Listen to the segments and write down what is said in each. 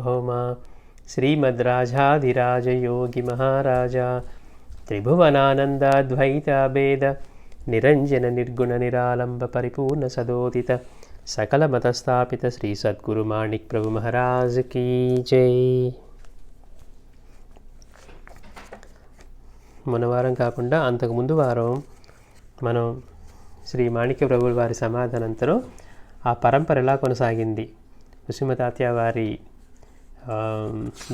సార్వభౌమ శ్రీమద్రాజాధిరాజయోగి త్రిభువనానందాద్వైతాభేద నిరంజన నిర్గుణ నిరాలంబ పరిపూర్ణ సదోదిత సకల మతస్థాపిత శ్రీ సద్గురు మాణిక్ ప్రభు మహారాజ్ కీ జై. మొన్న వారం కాకుండా అంతకుముందు వారం మనం శ్రీ మాణిక్య ప్రభువుల వారి సమాధానంతరం ఆ పరంపర ఎలా కొనసాగింది, నృసింహ తాత్య వారి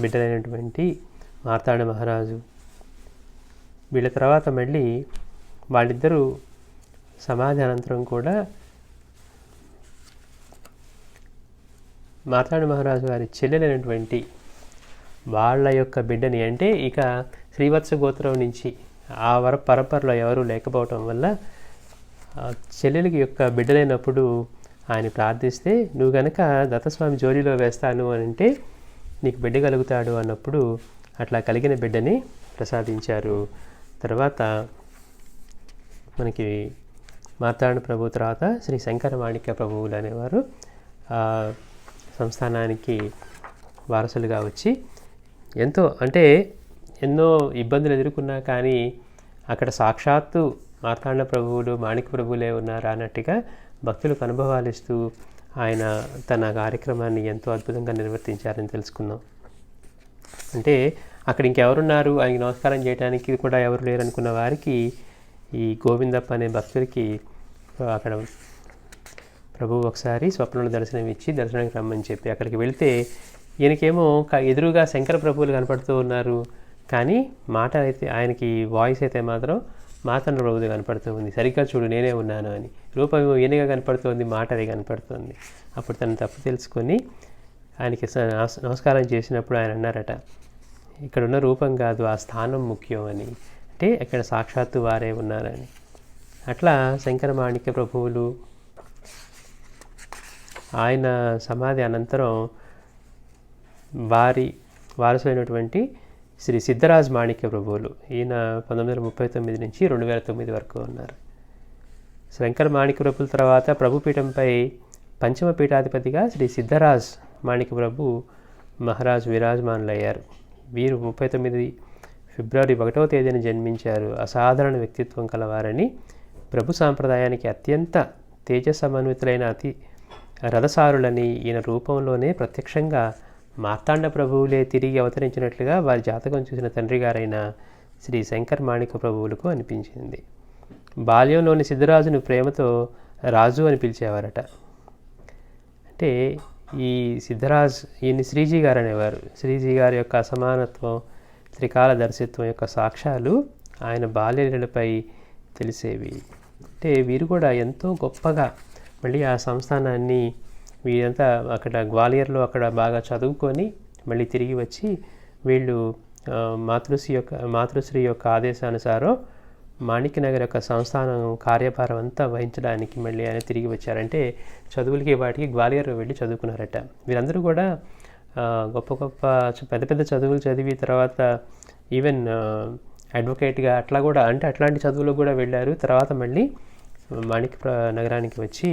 బిడ్డలైనటువంటి మార్తాండ మహారాజు, వీళ్ళ తర్వాత మళ్ళీ వాళ్ళిద్దరూ సమాధి అనంతరం కూడా మార్తాండ మహారాజు గారి చెల్లెలైనటువంటి వాళ్ళ యొక్క బిడ్డని, అంటే ఇక శ్రీవత్స గోత్రం నుంచి ఆ పరంపరలో ఎవరూ లేకపోవటం వల్ల చెల్లెలకి యొక్క బిడ్డలైనప్పుడు ఆయన ప్రార్థిస్తే, నువ్వు కనుక దత్తస్వామి జోలిలో వేస్తాను అని అంటే నీకు బిడ్డ కలుగుతాడు అన్నప్పుడు అట్లా కలిగిన బిడ్డని ప్రసాదించారు. తర్వాత మనకి మార్తాండ ప్రభు తర్వాత శ్రీ శంకర మాణిక్య ప్రభువులు అనేవారు సంస్థానానికి వారసులుగా వచ్చి ఎన్నో ఇబ్బందులు ఎదుర్కొన్నా కానీ అక్కడ సాక్షాత్తు మార్తాండ ప్రభువులు మాణిక్య ప్రభువులే ఉన్నారా అన్నట్టుగా భక్తులకు అనుభవాలు ఇస్తూ ఆయన తన కార్యక్రమాన్ని ఎంతో అద్భుతంగా నిర్వర్తించారని తెలుసుకున్నాం. అంటే అక్కడ ఇంకెవరున్నారు, ఆయనకి నమస్కారం చేయడానికి కూడా ఎవరు లేరనుకున్న వారికి ఈ గోవిందప్ప అనే భక్తుడికి అక్కడ ప్రభువు ఒకసారి స్వప్నంలో దర్శనం ఇచ్చి దర్శనానికి రమ్మని చెప్పి అక్కడికి వెళితే ఈయనకేమో ఎదురుగా శంకర ప్రభువులు కనపడుతూ ఉన్నారు, కానీ మాట అయితే ఆయనకి వాయిస్ అయితే మాత్రం మార్తాండ ప్రభువుది కనపడుతూ ఉంది. సరిగ్గా చూడు నేనే ఉన్నాను అని. రూపం ఈయనగా కనపడుతుంది, మాట అది కనపడుతుంది. అప్పుడు తను తప్పు తెలుసుకొని ఆయనకి నమస్కారం చేసినప్పుడు ఆయన అన్నారట, ఇక్కడ ఉన్న రూపం కాదు ఆ స్థానం ముఖ్యం అని, అంటే ఇక్కడ సాక్షాత్తు వారే ఉన్నారని. అట్లా శంకర మాణిక్య ప్రభువులు ఆయన సమాధి అనంతరం వారసులైనటువంటి శ్రీ సిద్ధరాజ్ మాణిక్య ప్రభువులు, ఈయన 1939 నుంచి 2009 వరకు ఉన్నారు. శంకర మాణిక్య ప్రభువుల తర్వాత ప్రభుపీఠంపై పంచమ పీఠాధిపతిగా శ్రీ సిద్ధరాజ్ మాణిక్య ప్రభు మహారాజు విరాజమానులయ్యారు. వీరు 39 ఫిబ్రవరి 1వ తేదీన జన్మించారు. అసాధారణ వ్యక్తిత్వం కలవారని, ప్రభు సాంప్రదాయానికి అత్యంత తేజసమన్వితులైన అతి రథసారులని ఈయన రూపంలోనే ప్రత్యక్షంగా మార్తాండ ప్రభువులే తిరిగి అవతరించినట్లుగా వారి జాతకం చూసిన తండ్రి గారైన శ్రీ శంకర మాణిక్య ప్రభువులకు అనిపించింది. బాల్యంలోని సిద్ధరాజును ప్రేమతో రాజు అని పిలిచేవారట. అంటే ఈ సిద్ధరాజ్ ఈయన్ని శ్రీజీ గారు అనేవారు. శ్రీజీ గారి యొక్క అసమానత్వం, త్రికాల దర్శిత్వం యొక్క సాక్ష్యాలు ఆయన బాల్యలీలపై తెలిసేవి. అంటే వీరు కూడా ఎంతో గొప్పగా మళ్ళీ ఆ సంస్థానాన్ని వీరంతా అక్కడ గ్వాలియర్లో అక్కడ బాగా చదువుకొని మళ్ళీ తిరిగి వచ్చి వీళ్ళు మాతృశ్రీ యొక్క ఆదేశానుసారం మాణిక్యనగర్ యొక్క సంస్థానం కార్యభారం అంతా వహించడానికి మళ్ళీ ఆయన తిరిగి వచ్చారంటే చదువులకి వాటికి గ్వాలియర్ వెళ్ళి చదువుకున్నారట. వీరందరూ కూడా గొప్ప గొప్ప పెద్ద పెద్ద చదువులు చదివి తర్వాత ఈవెన్ అడ్వకేట్గా అట్లా కూడా అంటే అట్లాంటి చదువులకు కూడా వెళ్ళారు. తర్వాత మళ్ళీ మాణిక్య నగరానికి వచ్చి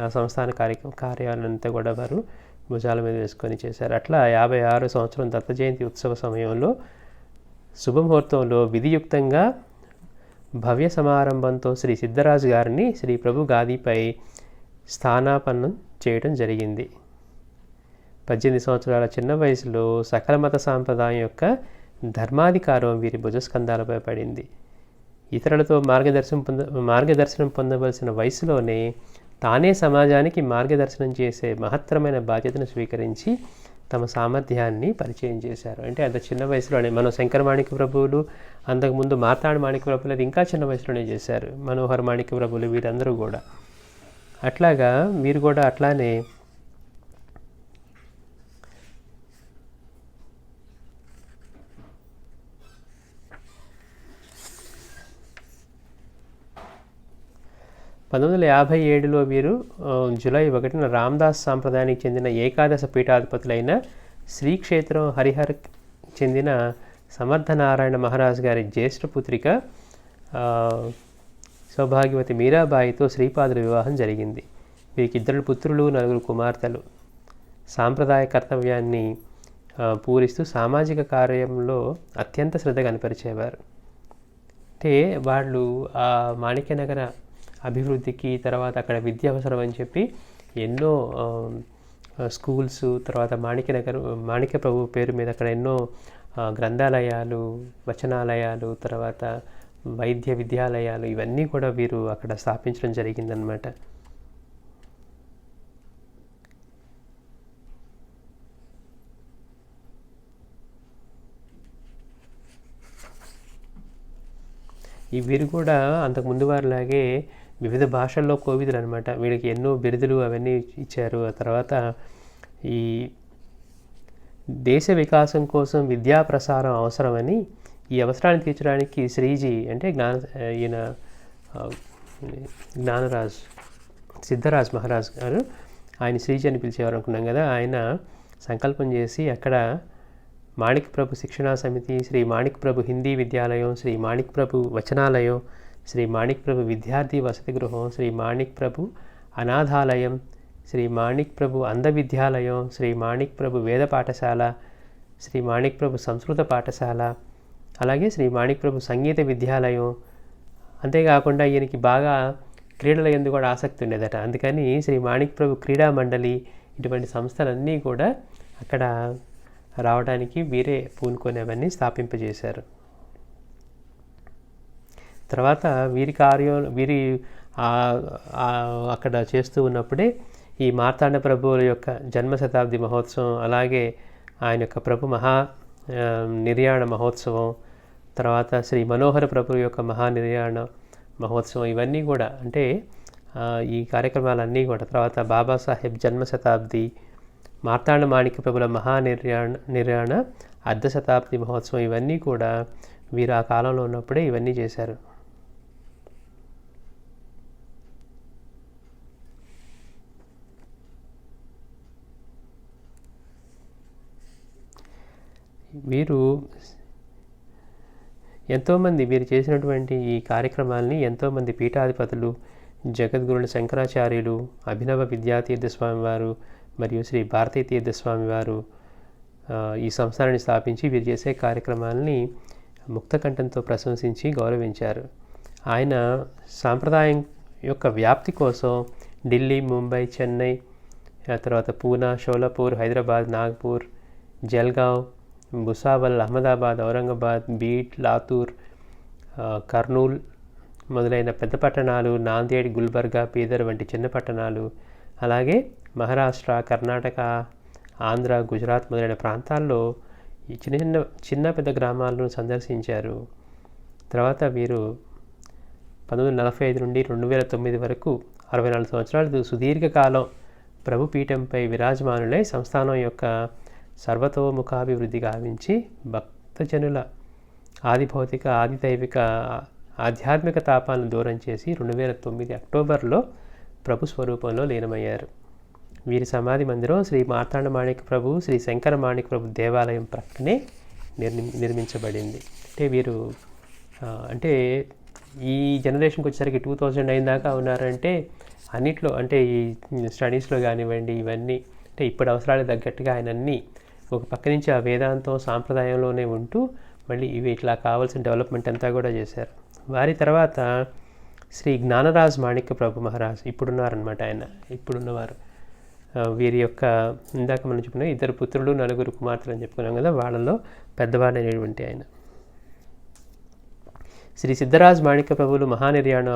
ఆ సంస్థాన కార్యాలంతా కూడా వారు భుజాల మీద వేసుకొని చేశారు. అట్లా 56వ సంవత్సరం దత్త జయంతి ఉత్సవ సమయంలో శుభముహూర్తంలో విధియుక్తంగా భవ్య సమారంభంతో శ్రీ సిద్ధరాజు గారిని శ్రీ ప్రభు గాదిపై స్థానాపన్నం చేయడం జరిగింది. 18 సంవత్సరాల చిన్న వయసులో సకల మత సాంప్రదాయం యొక్క ధర్మాధికారం వీరి భుజస్కంధాలపై పడింది. ఇతరులతో మార్గదర్శనం పొందవలసిన వయసులోనే తానే సమాజానికి మార్గదర్శనం చేసే మహత్తరమైన బాధ్యతను స్వీకరించి తమ సామర్థ్యాన్ని పరిచయం చేశారు. అంటే అంత చిన్న వయసులోనే మనం శంకర మాణిక్య ప్రభువులు, అంతకుముందు మార్తాండ మాణిక్య ప్రభువులు అది ఇంకా చిన్న వయసులోనే చేశారు. మనోహర మాణిక్య ప్రభువులు వీరందరూ కూడా అట్లాగా వీరు కూడా అట్లానే (1957) వీరు జూలై 1న రామదాస్ సాంప్రదాయానికి చెందిన ఏకాదశ పీఠాధిపతులైన శ్రీక్షేత్రం హరిహర్ చెందిన సమర్థనారాయణ మహారాజ్ గారి జ్యేష్ఠ పుత్రిక సౌభాగ్యవతి మీరాబాయితో శ్రీపాదుల వివాహం జరిగింది. వీరికి 2 పుత్రులు 4 కుమార్తెలు. సాంప్రదాయ కర్తవ్యాన్ని పూరిస్తూ సామాజిక కార్యంలో అత్యంత శ్రద్ధ కనపరిచేవారు. అంటే వాళ్ళు ఆ మాణిక్యనగర అభివృద్ధికి, తర్వాత అక్కడ విద్య అవసరం అని చెప్పి ఎన్నో స్కూల్స్, తర్వాత మాణిక్య ప్రభు పేరు మీద అక్కడ ఎన్నో గ్రంథాలయాలు, వచనాలయాలు, తర్వాత వైద్య విద్యాలయాలు ఇవన్నీ కూడా వీరు అక్కడ స్థాపించడం జరిగిందనమాట. వీరు కూడా అంతకుముందు వారిలాగే వివిధ భాషల్లో కోవిదులు అనమాట. వీళ్ళకి ఎన్నో బిరుదులు అవన్నీ ఇచ్చారు. ఆ తర్వాత ఈ దేశ వికాసం కోసం విద్యా ప్రసారం అవసరమని ఈ అవసరాన్ని తీర్చడానికి శ్రీజీ అంటే ఈయన జ్ఞానరాజ్ సిద్ధరాజ్ మహారాజ్ గారు, ఆయన శ్రీజీ అని పిలిచేవారు అనుకున్నాం కదా, ఆయన సంకల్పం చేసి అక్కడ మాణిక్ ప్రభు శిక్షణా సమితి, శ్రీ మాణిక్ ప్రభు హిందీ విద్యాలయం, శ్రీ మాణిక్ ప్రభు వచనాలయం, శ్రీ మాణిక్ ప్రభు విద్యార్థి వసతి గృహం, శ్రీ మాణిక్ ప్రభు అనాథాలయం, శ్రీ మాణిక్ ప్రభు అంధ విద్యాలయం, శ్రీ మాణిక్ ప్రభు వేద పాఠశాల, శ్రీ మాణిక్ ప్రభు సంస్కృత పాఠశాల, అలాగే శ్రీ మాణిక్ ప్రభు సంగీత విద్యాలయం. అంతేకాకుండా ఈయనకి బాగా క్రీడల యందు కూడా ఆసక్తి ఉండేదట. అందుకని శ్రీ మాణిక్ ప్రభు క్రీడా మండలి ఇటువంటి సంస్థలన్నీ కూడా అక్కడ రావడానికి వీరే పూనుకొనేవన్నీ స్థాపింపజేశారు. తర్వాత వీరి అక్కడ చేస్తూ ఉన్నప్పుడే ఈ మార్తాండ ప్రభువుల యొక్క జన్మ శతాబ్ది మహోత్సవం, అలాగే ఆయన యొక్క ప్రభు నిర్యాణ మహోత్సవం, తర్వాత శ్రీ మనోహర ప్రభు యొక్క మహానిర్యాణ మహోత్సవం, ఇవన్నీ కూడా అంటే ఈ కార్యక్రమాలన్నీ కూడా, తర్వాత బాబాసాహెబ్ జన్మ శతాబ్ది, మార్తాండ మాణిక్య ప్రభుల నిర్యాణ అర్ధ శతాబ్ది మహోత్సవం, ఇవన్నీ కూడా వీరు ఆ కాలంలో ఉన్నప్పుడే ఇవన్నీ చేశారు. వీరు చేసినటువంటి ఈ కార్యక్రమాలని ఎంతోమంది పీఠాధిపతులు, జగద్గురులు శంకరాచార్యులు, అభినవ విద్యాతీర్థ స్వామివారు మరియు శ్రీ భారతీ తీర్థస్వామి వారు ఈ సంస్థానాన్ని స్థాపించి వీరు చేసే కార్యక్రమాలని ముక్తకంఠంతో ప్రశంసించి గౌరవించారు. ఆయన సాంప్రదాయం యొక్క వ్యాప్తి కోసం ఢిల్లీ, ముంబై, చెన్నై, తర్వాత పూనా, షోలాపూర్, హైదరాబాద్, నాగ్పూర్, జల్గావ్, భుసావల్, అహ్మదాబాద్, ఔరంగాబాద్, బీడ్, లాతూర్, కర్నూల్ మొదలైన పెద్ద పట్టణాలు, నాందేడ్, గుల్బర్గా, బీదర్ వంటి చిన్న పట్టణాలు, అలాగే మహారాష్ట్ర, కర్ణాటక, ఆంధ్ర, గుజరాత్ మొదలైన ప్రాంతాల్లో ఈ చిన్న పెద్ద గ్రామాలను సందర్శించారు. తర్వాత వీరు 1945 నుండి 2009 వరకు 64 సంవత్సరాలు సుదీర్ఘకాలం ప్రభుపీఠంపై విరాజమానులై సంస్థానం యొక్క సర్వతోముఖాభివృద్ధి గావించి భక్తజనుల ఆదిభౌతిక, ఆదిదైవిక, ఆధ్యాత్మిక తాపాలను దూరం చేసి 2009 అక్టోబర్లో ప్రభు స్వరూపంలో లీనమయ్యారు. వీరి సమాధి మందిరం శ్రీ మార్తాండ మాణిక్య ప్రభు, శ్రీ శంకర మాణిక్య ప్రభు దేవాలయం ప్రక్కనే నిర్మించబడింది. అంటే వీరు అంటే ఈ జనరేషన్కి వచ్చేసరికి 2009 దాకా ఉన్నారంటే అన్నిట్లో, అంటే ఈ స్టడీస్లో కానివ్వండి, ఇవన్నీ అంటే ఇప్పటి అవసరాలకు తగ్గట్టుగా ఆయన అన్నీ ఒక పక్క నుంచి ఆ వేదాంతం సాంప్రదాయంలోనే ఉంటూ మళ్ళీ ఇవి ఇట్లా కావాల్సిన డెవలప్మెంట్ అంతా కూడా చేశారు. వారి తర్వాత శ్రీ జ్ఞానరాజ్ మాణిక్య ప్రభు మహారాజ్ ఇప్పుడున్నారనమాట. ఆయన ఇప్పుడున్నవారు. వీరి యొక్క ఇందాక మనం చెప్పుకున్నాం 2 పుత్రులు 4 కుమార్తెలు అని చెప్పుకున్నాం కదా, వాళ్ళలో పెద్దవాడైనటువంటి ఆయన. శ్రీ సిద్ధరాజ్ మాణిక్య ప్రభువులు మహానిర్యాణ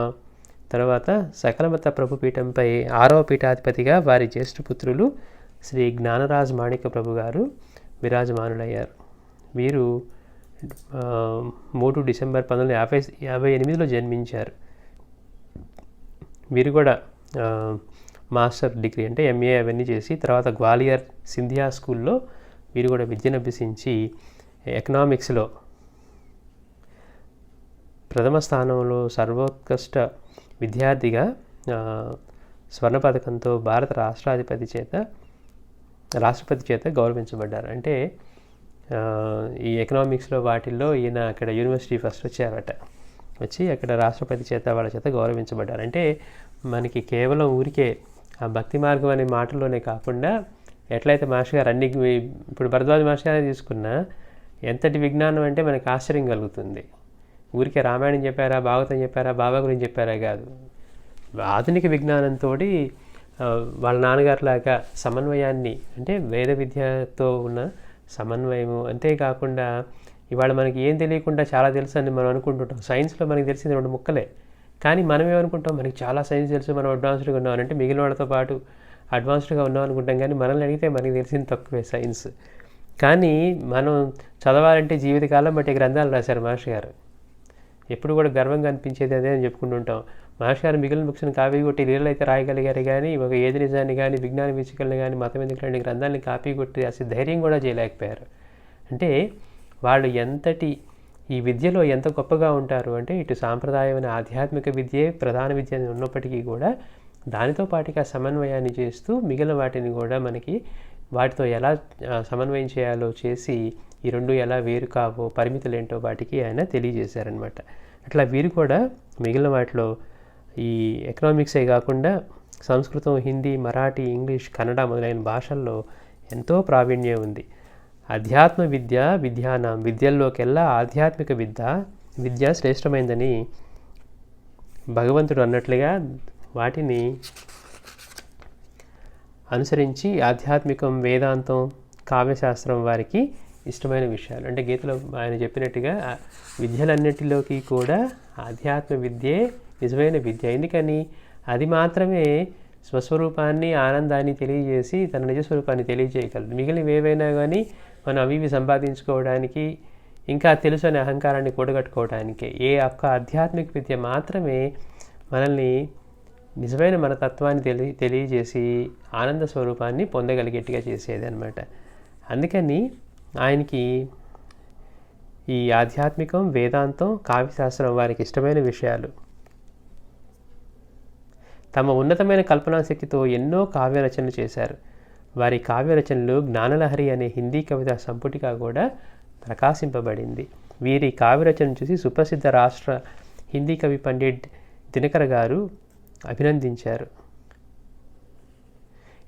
తర్వాత సకలమత ప్రభుపీఠంపై 6వ పీఠాధిపతిగా వారి జ్యేష్ఠ పుత్రులు శ్రీ జ్ఞానరాజ్ మాణిక్య ప్రభు గారు విరాజమానులయ్యారు. వీరు 3 డిసెంబర్ 1958లో జన్మించారు. వీరు కూడా మాస్టర్ డిగ్రీ అంటే ఎంఏ అవన్నీ చేసి తర్వాత గ్వాలియర్ సింధియా స్కూల్లో వీరు కూడా విద్యను అభ్యసించి ఎకనామిక్స్లో ప్రథమ స్థానంలో సర్వోత్కృష్ట విద్యార్థిగా స్వర్ణ పథకంతో భారత రాష్ట్రపతి చేత గౌరవించబడ్డారు. అంటే ఈ ఎకనామిక్స్లో వాటిల్లో ఈయన అక్కడ యూనివర్సిటీ ఫస్ట్ వచ్చారట. వచ్చి అక్కడ రాష్ట్రపతి చేత వాళ్ళ చేత గౌరవించబడ్డారు. అంటే మనకి కేవలం ఊరికే ఆ భక్తి మార్గం అనే మాటల్లోనే కాకుండా ఎట్లయితే మాస్టర్ గారు అన్ని ఇప్పుడు భరద్వాజ మాస్టర్ గారు తీసుకున్నా ఎంతటి విజ్ఞానం అంటే మనకి ఆశ్చర్యం కలుగుతుంది. ఊరికే రామాయణం చెప్పారా, భాగవతం చెప్పారా, బాబా గురించి చెప్పారా కాదు, ఆధునిక విజ్ఞానంతో వాళ్ళ నాన్నగారిలాగా సమన్వయాన్ని, అంటే వేద విద్యతో ఉన్న సమన్వయము. అంతేకాకుండా ఇవాళ మనకి ఏం తెలియకుండా చాలా తెలుసు అని మనం అనుకుంటుంటాం. సైన్స్లో మనకి తెలిసింది 2 ముక్కలే, కానీ మనం ఏమనుకుంటాం, మనకి చాలా సైన్స్ తెలుసు, మనం అడ్వాన్స్డ్గా ఉన్నాం అంటే మిగిలిన వాళ్ళతో పాటు అడ్వాన్స్డ్గా ఉన్నాం అనుకుంటాం. కానీ మనల్ని అడిగితే మనకి తెలిసింది తక్కువే సైన్స్. కానీ మనం చదవాలంటే జీవితకాలం బట్టి గ్రంథాలు రాశారు మాస్టర్ గారు. ఎప్పుడు కూడా గర్వంగా అనిపించేది అదే అని చెప్పుకుంటుంటాం. మాస్టర్ గారు మిగిలిన బుక్స్ని కాపీ కొట్టి లీలలు అయితే రాయగలిగారు, కానీ ఒక ఏది నిజాన్ని కానీ, విజ్ఞాన వీచికల్ని కానీ, మతం ఎందుకు లాంటి గ్రంథాలని కాపీ కొట్టి అసలు ధైర్యం కూడా చేయలేకపోయారు. అంటే వాళ్ళు ఎంతటి ఈ విద్యలో ఎంత గొప్పగా ఉంటారు అంటే, ఇటు సాంప్రదాయమైన ఆధ్యాత్మిక విద్యే ప్రధాన విద్య ఉన్నప్పటికీ కూడా దానితో పాటుగా సమన్వయాన్ని చేస్తూ మిగిలిన వాటిని కూడా మనకి వాటితో ఎలా సమన్వయం చేయాలో చేసి ఈ 2 ఎలా వేరు కావో, పరిమితులు ఏంటో వాటికి ఆయన తెలియజేశారనమాట. అట్లా వీరు కూడా మిగిలిన వాటిలో ఈ ఎకనామిక్సే కాకుండా సంస్కృతం, హిందీ, మరాఠీ, ఇంగ్లీష్, కన్నడ మొదలైన భాషల్లో ఎంతో ప్రావీణ్యం ఉంది. అధ్యాత్మ విద్య విద్యానాం, విద్యల్లోకెల్లా ఆధ్యాత్మిక విద్య శ్రేష్టమైందని భగవంతుడు అన్నట్లుగా వాటిని అనుసరించి ఆధ్యాత్మికం, వేదాంతం, కావ్యశాస్త్రం వారికి ఇష్టమైన విషయాలు. అంటే గీతలో ఆయన చెప్పినట్టుగా విద్యలన్నిటిలోకి కూడా ఆధ్యాత్మ విద్యే నిజమైన విద్య. ఎందుకని అది మాత్రమే స్వస్వరూపాన్ని, ఆనందాన్ని తెలియజేసి తన నిజస్వరూపాన్ని తెలియజేయగలదు. మిగిలినవి ఏవైనా కానీ మనం అవి సంపాదించుకోవడానికి, ఇంకా తెలుసు అనే అహంకారాన్ని కూడగట్టుకోవడానికే. ఆధ్యాత్మిక విద్య మాత్రమే మనల్ని నిజమైన మన తత్వాన్ని తెలియజేసి ఆనంద స్వరూపాన్ని పొందగలిగేట్టుగా చేసేది అనమాట. అందుకని ఆయనకి ఈ ఆధ్యాత్మికం, వేదాంతం, కావ్యశాస్త్రం వారికి ఇష్టమైన విషయాలు. తమ ఉన్నతమైన కల్పనా శక్తితో ఎన్నో కావ్య రచనలు చేశారు. వారి కావ్య రచనలు జ్ఞానలహరి అనే హిందీ కవితా సంపుటిగా కూడా ప్రకాశింపబడింది. వీరి కావ్య రచనను చూసి సుప్రసిద్ధ రాష్ట్ర హిందీ కవి పండిట్ దినకర్ గారు అభినందించారు.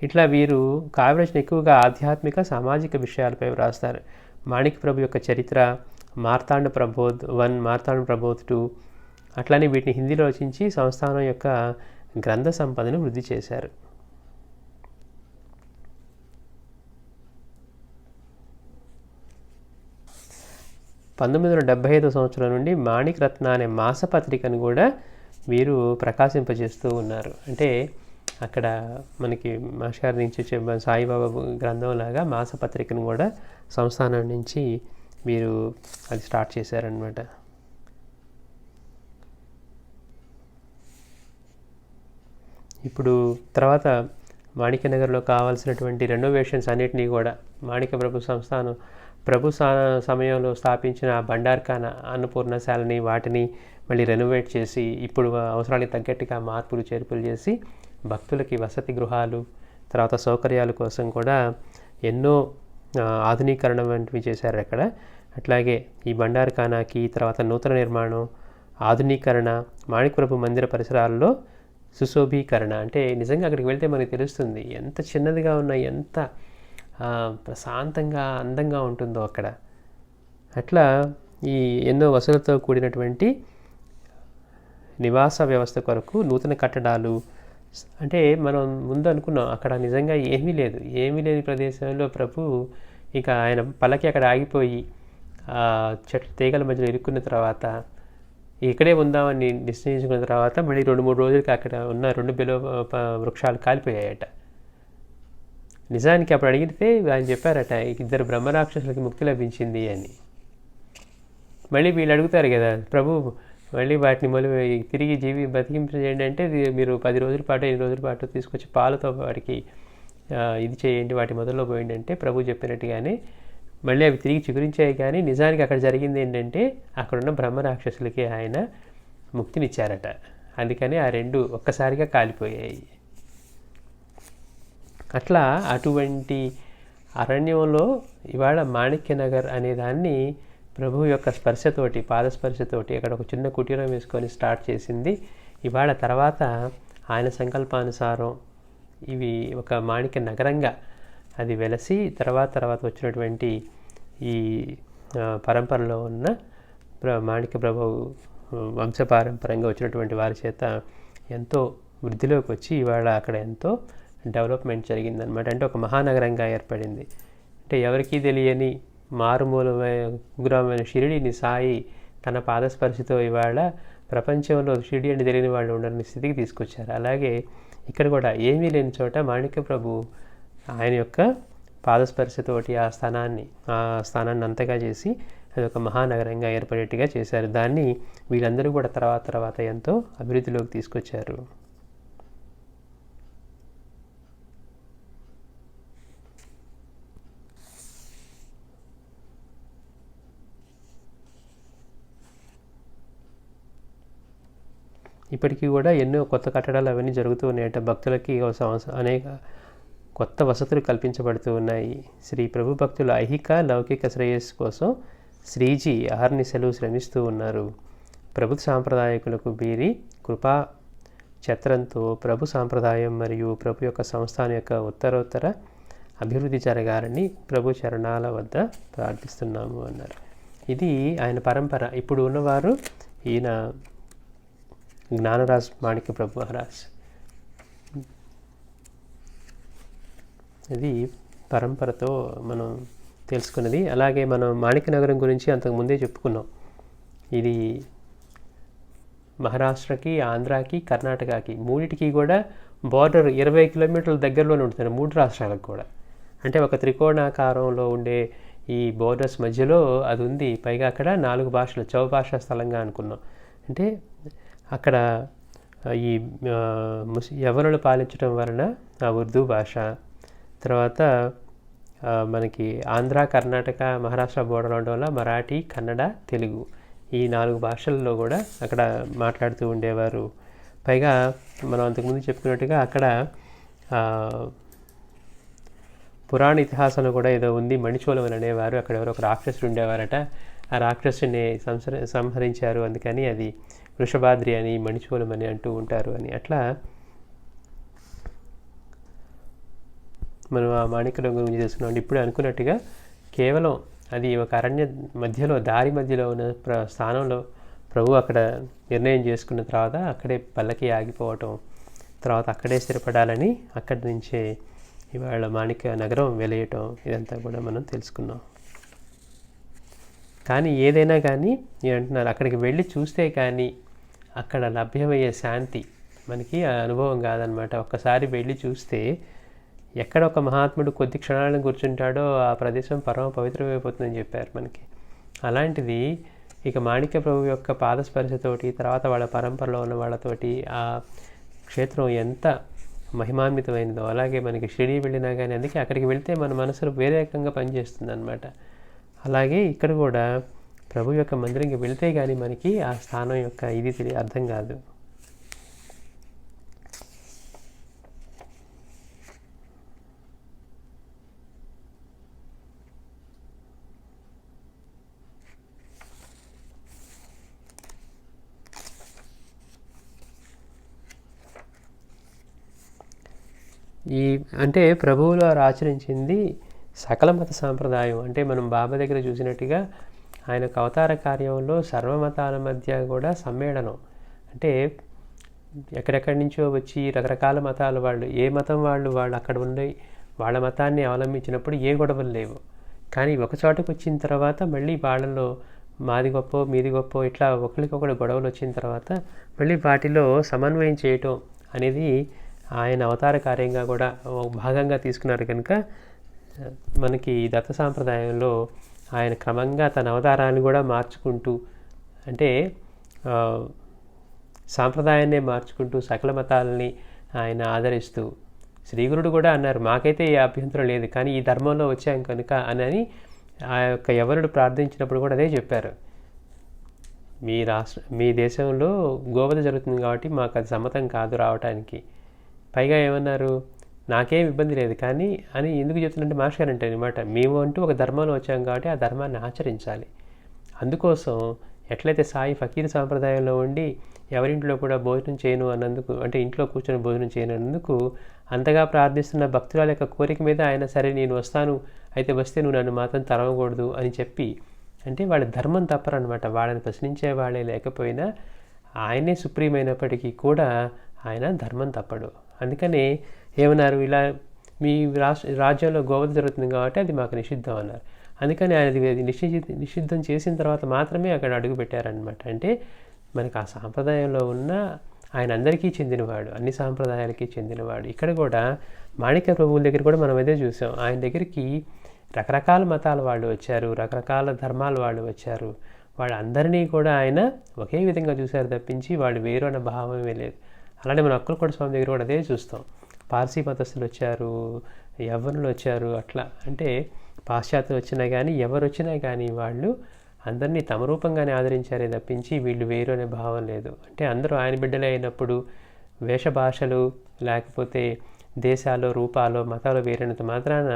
ఇట్లా వీరు కావ్యరచన ఎక్కువగా ఆధ్యాత్మిక, సామాజిక విషయాలపై వ్రాస్తారు. మాణిక్య ప్రభు యొక్క చరిత్ర, మార్తాండ ప్రబోధ్ 1, మార్తాండ ప్రబోధ్ 2, అట్లానే వీటిని హిందీలో రచించి సంస్థానం యొక్క గ్రంథ సంపదను వృద్ధి చేశారు. సంవత్సరం నుండి మాణిక్ రత్న అనే మాసపత్రికను కూడా వీరు ప్రకాశింపజేస్తూ ఉన్నారు. అంటే అక్కడ మనకి మాస్టర్ నుంచి సాయిబాబా గ్రంథంలాగా మాసపత్రికను కూడా సంస్థానం నుంచి వీరు అది స్టార్ట్ చేశారనమాట. ఇప్పుడు తర్వాత మాణిక్యనగర్లో కావాల్సినటువంటి రెనోవేషన్స్ అన్నిటినీ కూడా మాణిక్య ప్రభు సంస్థానం సమయంలో స్థాపించిన బండార్ఖానా, అన్నపూర్ణశాలని వాటిని మళ్ళీ రెనోవేట్ చేసి ఇప్పుడు అవసరానికి తగ్గట్టుగా మార్పులు చేర్పులు చేసి భక్తులకి వసతి గృహాలు, తర్వాత సౌకర్యాల కోసం కూడా ఎన్నో ఆధునీకరణ వంటివి చేశారు అక్కడ. అట్లాగే ఈ బండార్ఖానాకి తర్వాత నూతన నిర్మాణం, ఆధునీకరణ, మాణిక్య ప్రభు మందిర పరిసరాల్లో సుశోభీకరణ. అంటే నిజంగా అక్కడికి వెళ్తే మనకు తెలుస్తుంది ఎంత చిన్నదిగా ఉన్న, ఎంత ప్రశాంతంగా అందంగా ఉంటుందో అక్కడ. అట్లా ఈ ఎన్నో వసతులతో కూడినటువంటి నివాస వ్యవస్థ కొరకు నూతన కట్టడాలు. అంటే మనం ముందు అనుకున్నాం అక్కడ నిజంగా ఏమీ లేని ప్రదేశంలో ప్రభు ఇక ఆయన పల్లకి అక్కడ ఆగిపోయి చెట్ల తీగల మధ్యలో ఇరుక్కున్న తర్వాత ఇక్కడే ఉందామని నిశ్చయించుకున్న తర్వాత మళ్ళీ 2-3 రోజులకి అక్కడ ఉన్న 2 బిలో వృక్షాలు కాలిపోయాయట. నిజానికి అప్పుడు అడిగితే ఆయన చెప్పారట 2 బ్రహ్మరాక్షసులకి ముక్తి లభించింది అని. మళ్ళీ వీళ్ళు అడుగుతారు కదా, ప్రభు మళ్ళీ వాటిని తిరిగి బతికింపజేయండి అంటే మీరు 10 రోజుల పాటు 8 రోజుల పాటు తీసుకొచ్చి పాలతో వాటికి ఇది చేయండి, వాటి మొదల్లో పోయండి అంటే ప్రభు చెప్పినట్టుగానే మళ్ళీ అవి తిరిగి చిగురించాయి. కానీ నిజానికి అక్కడ జరిగింది ఏంటంటే అక్కడున్న బ్రహ్మరాక్షసులకి ఆయన ముక్తినిచ్చారట. అందుకని ఆ 2 ఒక్కసారిగా కాలిపోయాయి. అట్లా అటువంటి అరణ్యంలో ఇవాళ మాణిక్యనగర్ అనే దాన్ని ప్రభు యొక్క స్పర్శతోటి, పాదస్పర్శతోటి అక్కడ ఒక చిన్న కుటీరం వేసుకొని స్టార్ట్ చేసింది. ఇవాళ తర్వాత ఆయన సంకల్పానుసారం ఇవి ఒక మాణిక్య నగరంగా అది వెలసి తర్వాత వచ్చినటువంటి ఈ పరంపరలో ఉన్న మాణిక్య ప్రభు వంశపారంపరంగా వచ్చినటువంటి వారి చేత ఎంతో వృద్ధిలోకి వచ్చి ఇవాళ అక్కడ ఎంతో డెవలప్మెంట్ జరిగిందనమాట. అంటే ఒక మహానగరంగా ఏర్పడింది. అంటే ఎవరికీ తెలియని మారుమూలమైన షిరిడీని సాయి తన పాదస్పర్శతో ఇవాళ ప్రపంచంలో షిరిడి అని తెలియని వాళ్ళు ఉండని స్థితికి తీసుకొచ్చారు. అలాగే ఇక్కడ కూడా ఏమీ లేని చోట మాణిక్య ప్రభు ఆయన యొక్క పాదస్పర్శతోటి ఆ స్థానాన్ని అంతగా చేసి అది ఒక మహానగరంగా ఏర్పడేట్టుగా చేశారు. దాన్ని వీళ్ళందరూ కూడా తర్వాత ఎంతో అభివృద్ధిలోకి తీసుకొచ్చారు. ఇప్పటికీ కూడా ఎన్నో కొత్త కట్టడాలు అవన్నీ జరుగుతూ ఉన్నాయట. భక్తులకి అనేక కొత్త వసతులు కల్పించబడుతూ ఉన్నాయి. శ్రీ ప్రభు భక్తుల ఐహిక లౌకిక శ్రేయస్సు కోసం శ్రీజీ అహర్నిశలు శ్రమిస్తూ ఉన్నారు. ప్రభు సాంప్రదాయకులకు వీరి కృపా ఛత్రంతో ప్రభు సాంప్రదాయం మరియు ప్రభు యొక్క సంస్థానం యొక్క ఉత్తరోత్తర అభివృద్ధి జరగాలని ప్రభు చరణాల వద్ద ప్రార్థిస్తున్నాము అన్నారు. ఇది ఆయన పరంపర. ఇప్పుడు ఉన్నవారు ఈయన జ్ఞానరాజ్ మాణిక్య ప్రభు మహారాజ్. ఇది పరంపరతో మనం తెలుసుకున్నది. అలాగే మనం మాణిక్య నగరం గురించి అంతకుముందే చెప్పుకున్నాం. ఇది మహారాష్ట్రకి, ఆంధ్రాకి, కర్ణాటకకి మూడింటికి కూడా బార్డర్ 20 కిలోమీటర్ల దగ్గరలోనే ఉంటుంది 3 రాష్ట్రాలకు కూడా. అంటే ఒక త్రికోణాకారంలో ఉండే ఈ బోర్డర్స్ మధ్యలో అది ఉంది. పైగా అక్కడ 4 భాషలు చౌభాషా స్థలంగా అనుకున్నాం. అంటే అక్కడ ఈ యవనులు పాలించడం వలన ఆ ఉర్దూ భాష, తర్వాత మనకి ఆంధ్ర, కర్ణాటక, మహారాష్ట్ర బోర్డర్ ఉండడం వల్ల మరాఠీ, కన్నడ, తెలుగు ఈ 4 భాషల్లో కూడా అక్కడ మాట్లాడుతూ ఉండేవారు. పైగా మనం అంతకుముందు చెప్పుకున్నట్టుగా అక్కడ పురాణ ఇతిహాసంలో కూడా ఏదో ఉంది, మణిచోళం అనేవారు. అక్కడ ఎవరో ఒక రాక్షసుడు ఉండేవారట. ఆ రాక్షసుని సంహరించారు, అందుకని అది వృషభాద్రి అని, మణిచోళం అని అంటూ ఉంటారు అని. అట్లా మనం ఆ మాణిక్య గురించి తెలుసుకున్నాం. ఇప్పుడు అనుకున్నట్టుగా కేవలం అది ఒక అరణ్య మధ్యలో, దారి మధ్యలో ఉన్న స్థానంలో ప్రభు అక్కడ నిర్ణయం చేసుకున్న తర్వాత అక్కడే పల్లకి ఆగిపోవటం, తర్వాత అక్కడే స్థిరపడాలని అక్కడి నుంచే ఇవాళ మాణిక్య నగరం వెలయటం, ఇదంతా కూడా మనం తెలుసుకున్నాం. కానీ ఏదైనా కానీ అంటున్నారు, అక్కడికి వెళ్ళి చూస్తే కానీ అక్కడ లభ్యమయ్యే శాంతి మనకి అనుభవం కాదనమాట. ఒక్కసారి వెళ్ళి చూస్తే ఎక్కడ ఒక మహాత్ముడు కొద్ది క్షణాలను కూర్చుంటాడో ఆ ప్రదేశం పరమ పవిత్రమైపోతుందని చెప్పారు మనకి. అలాంటిది ఇక మాణిక్య ప్రభు యొక్క పాదస్పర్శతోటి, తర్వాత వాళ్ళ పరంపరలో ఉన్న వాళ్ళతోటి ఆ క్షేత్రం ఎంత మహిమాన్వితమైనదో, అలాగే మనకి షిరిడీ వెళ్ళినా కానీ అందుకే అక్కడికి వెళ్తే మన మనసులో వేరే రకంగా పనిచేస్తుంది అనమాట. అలాగే ఇక్కడ కూడా ప్రభు యొక్క మందిరంకి వెళ్తే కానీ మనకి ఆ స్థానం యొక్క ఇది అర్థం కాదు. అంటే ప్రభువులు వారు ఆచరించింది సకల మత సాంప్రదాయం. అంటే మనం బాబా దగ్గర చూసినట్టుగా ఆయన అవతార కార్యంలో సర్వమతాల మధ్య కూడా సమ్మేళనం. అంటే ఎక్కడెక్కడి నుంచో వచ్చి రకరకాల మతాల వాళ్ళు, ఏ మతం వాళ్ళు అక్కడ ఉండి వాళ్ళ మతాన్ని అవలంబించినప్పుడు ఏ గొడవలు లేవు. కానీ ఒక చోటకు వచ్చిన తర్వాత మళ్ళీ వాళ్ళలో మాది గొప్ప, మీది గొప్ప, ఇట్లా ఒకరికొకరు గొడవలు వచ్చిన తర్వాత మళ్ళీ వాటిలో సమన్వయం చేయటం అనేది ఆయన అవతార కార్యంగా కూడా భాగంగా తీసుకున్నారు. కనుక మనకి దత్త సాంప్రదాయంలో ఆయన క్రమంగా తన అవతారాన్ని కూడా మార్చుకుంటూ, అంటే సాంప్రదాయాన్నే మార్చుకుంటూ సకల మతాలని ఆయన ఆదరిస్తూ, శ్రీగురుడు కూడా అన్నారు మాకైతే ఏ అభ్యంతరం లేదు కానీ ఈ ధర్మంలో వచ్చాం కనుక అని ఆ యొక్క యవనుడు ప్రార్థించినప్పుడు కూడా అదే చెప్పారు. మీ దేశంలో గోవధ జరుగుతుంది కాబట్టి మాకు అది సమ్మతం కాదు రావటానికి. పైగా ఏమన్నారు, నాకేం ఇబ్బంది లేదు కానీ అని ఎందుకు చెప్తున్నట్టు మాస్టర్ గారు అంటే అనమాట, మేము అంటూ ఒక ధర్మంలో వచ్చాం కాబట్టి ఆ ధర్మాన్ని ఆచరించాలి. అందుకోసం ఎట్లయితే సాయి ఫకీర్ సాంప్రదాయంలో ఉండి ఎవరింట్లో కూడా భోజనం చేయను అన్నందుకు, అంటే ఇంట్లో కూర్చొని భోజనం చేయను అన్నందుకు అంతగా ప్రార్థిస్తున్న భక్తురాల యొక్క కోరిక మీద ఆయన సరే నేను వస్తాను, అయితే వస్తే నువ్వు నన్ను మాత్రం తరవకూడదు అని చెప్పి, అంటే వాళ్ళ ధర్మం తప్పరనమాట. వాళ్ళని ప్రశ్నించే వాళ్ళే లేకపోయినా ఆయనే సుప్రీం అయినప్పటికీ కూడా ఆయన ధర్మం తప్పడు. అందుకని ఏమన్నారు, ఇలా మీ రాజ్యంలో గోవధ జరుగుతుంది కాబట్టి అది మాకు నిషిద్ధం అన్నారు. అందుకని ఆయన అది నిషిద్ధం చేసిన తర్వాత మాత్రమే అక్కడ అడుగు పెట్టారనమాట. అంటే మనకు ఆ సాంప్రదాయంలో ఉన్న ఆయన అందరికీ చెందినవాడు, అన్ని సాంప్రదాయాలకి చెందినవాడు. ఇక్కడ కూడా మాణిక్య ప్రభువుల దగ్గర కూడా మనం అదే చూసాం. ఆయన దగ్గరికి రకరకాల మతాల వాళ్ళు వచ్చారు, రకరకాల ధర్మాల వాళ్ళు వచ్చారు. వాళ్ళందరినీ కూడా ఆయన ఒకే విధంగా చూశారు తప్పించి వాళ్ళు వేరు అన్న భావమే లేదు. అలానే మన అక్కలకోట స్వామి దగ్గర కూడా అదే చూస్తాం. పార్సీ మతస్థులు వచ్చారు, యవ్వనులు వచ్చారు, అట్లా అంటే పాశ్చాత్యులు వచ్చినా కానీ ఎవరు వచ్చినా కానీ వాళ్ళు అందరినీ తమ రూపంగానే ఆదరించారే తప్పించి వీళ్ళు వేరు అనే భావం లేదు. అంటే అందరూ ఆయన బిడ్డలే అయినప్పుడు వేషభాషలు లేకపోతే దేశాలు, రూపాలు, మతాలు వేరైనంత మాత్రాన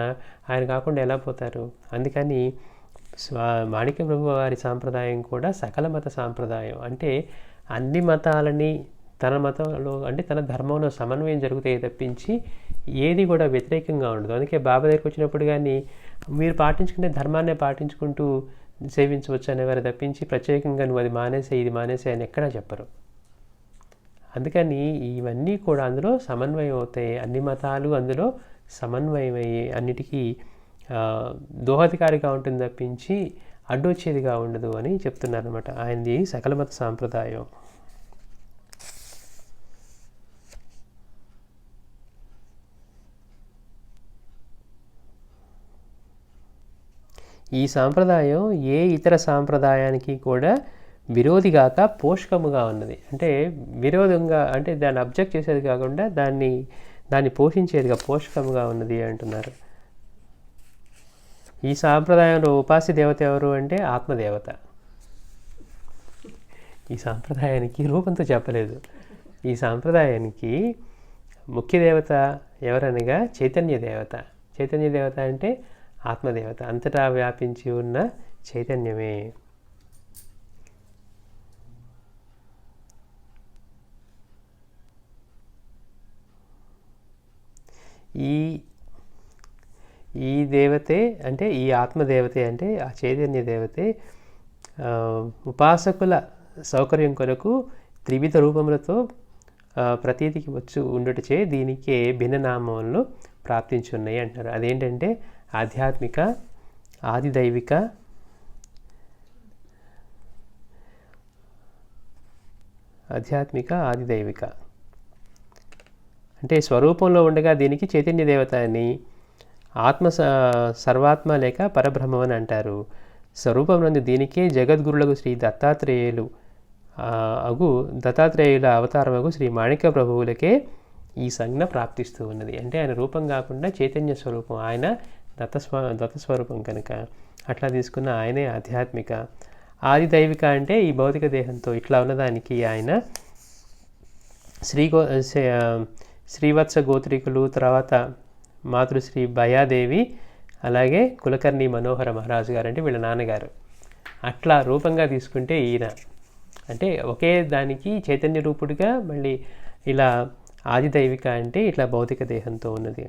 ఆయన కాకుండా ఎలా పోతారు? అందుకని మాణిక్య ప్రభు వారి సాంప్రదాయం కూడా సకల మత సాంప్రదాయం. అంటే అన్ని మతాలని తన మతంలో, అంటే తన ధర్మంలో సమన్వయం జరుగుతాయి తప్పించి ఏది కూడా వ్యతిరేకంగా ఉండదు. అందుకే బాబా దగ్గరికి వచ్చినప్పుడు కానీ మీరు పాటించుకునే ధర్మాన్నే పాటించుకుంటూ సేవించవచ్చు అనేవారు తప్పించి ప్రత్యేకంగా నువ్వు అది మానేసే ఇది మానేసే అని ఎక్కడా చెప్పరు. అందుకని ఇవన్నీ కూడా అందులో సమన్వయం అవుతాయి. అన్ని మతాలు అందులో సమన్వయం అయ్యి అన్నిటికీ దోహదకారిగా ఉంటుంది తప్పించి అడ్డొచ్చేదిగా ఉండదు అని చెప్తున్నారు అనమాట. ఆయనది సకల మత సాంప్రదాయం. ఈ సాంప్రదాయం ఏ ఇతర సాంప్రదాయానికి కూడా విరోధిగాక పోషకముగా ఉన్నది. అంటే విరోధంగా, అంటే దాన్ని అబ్జెక్ట్ చేసేది కాకుండా దాన్ని పోషించేదిగా పోషకముగా ఉన్నది అంటున్నారు. ఈ సాంప్రదాయంలో ఉపాస్య దేవత ఎవరు అంటే ఆత్మదేవత. ఈ సాంప్రదాయానికి రూపంతో చెప్పలేదు. ఈ సాంప్రదాయానికి ముఖ్య దేవత ఎవరనగా చైతన్య దేవత. చైతన్య దేవత అంటే ఆత్మదేవత, అంతటా వ్యాపించి ఉన్న చైతన్యమే. ఈ దేవతే అంటే ఈ ఆత్మదేవతే అంటే ఆ చైతన్య దేవతే ఉపాసకుల సౌకర్యం కొరకు త్రివిధ రూపములతో ప్రతీతికి వచ్చి ఉండుటచే దీనికే భిన్ననామంలో ప్రాప్తించున్నాయి అంటారు. అదేంటంటే ఆధ్యాత్మిక, ఆదిదైవిక, ఆదిదైవిక. అంటే స్వరూపంలో ఉండగా దీనికి చైతన్య దేవత అని, ఆత్మ సర్వాత్మ లేక పరబ్రహ్మం అని అంటారు. స్వరూపం నందు దీనికే జగద్గురులకు శ్రీ దత్తాత్రేయుల అవతారమగు శ్రీ మాణిక్య ప్రభువులకే ఈ సంజ్ఞ ప్రాప్తిస్తూ ఉన్నది. అంటే ఆయన రూపం కాకుండా చైతన్య స్వరూపం, ఆయన దత్తస్వరూపం కనుక అట్లా తీసుకున్న ఆయనే ఆధ్యాత్మిక. ఆదిదైవిక అంటే ఈ భౌతిక దేహంతో ఇట్లా ఉన్నదానికి ఆయన శ్రీవత్స గోత్రికులు, తర్వాత మాతృశ్రీ భయాదేవి, అలాగే కులకర్ణి మనోహర మహారాజు గారు అంటే వీళ్ళ నాన్నగారు, అట్లా రూపంగా తీసుకుంటే ఈయన అంటే ఒకే దానికి చైతన్య రూపుడిగా మళ్ళీ ఇలా ఆదిదైవిక అంటే ఇట్లా భౌతిక దేహంతో ఉన్నది.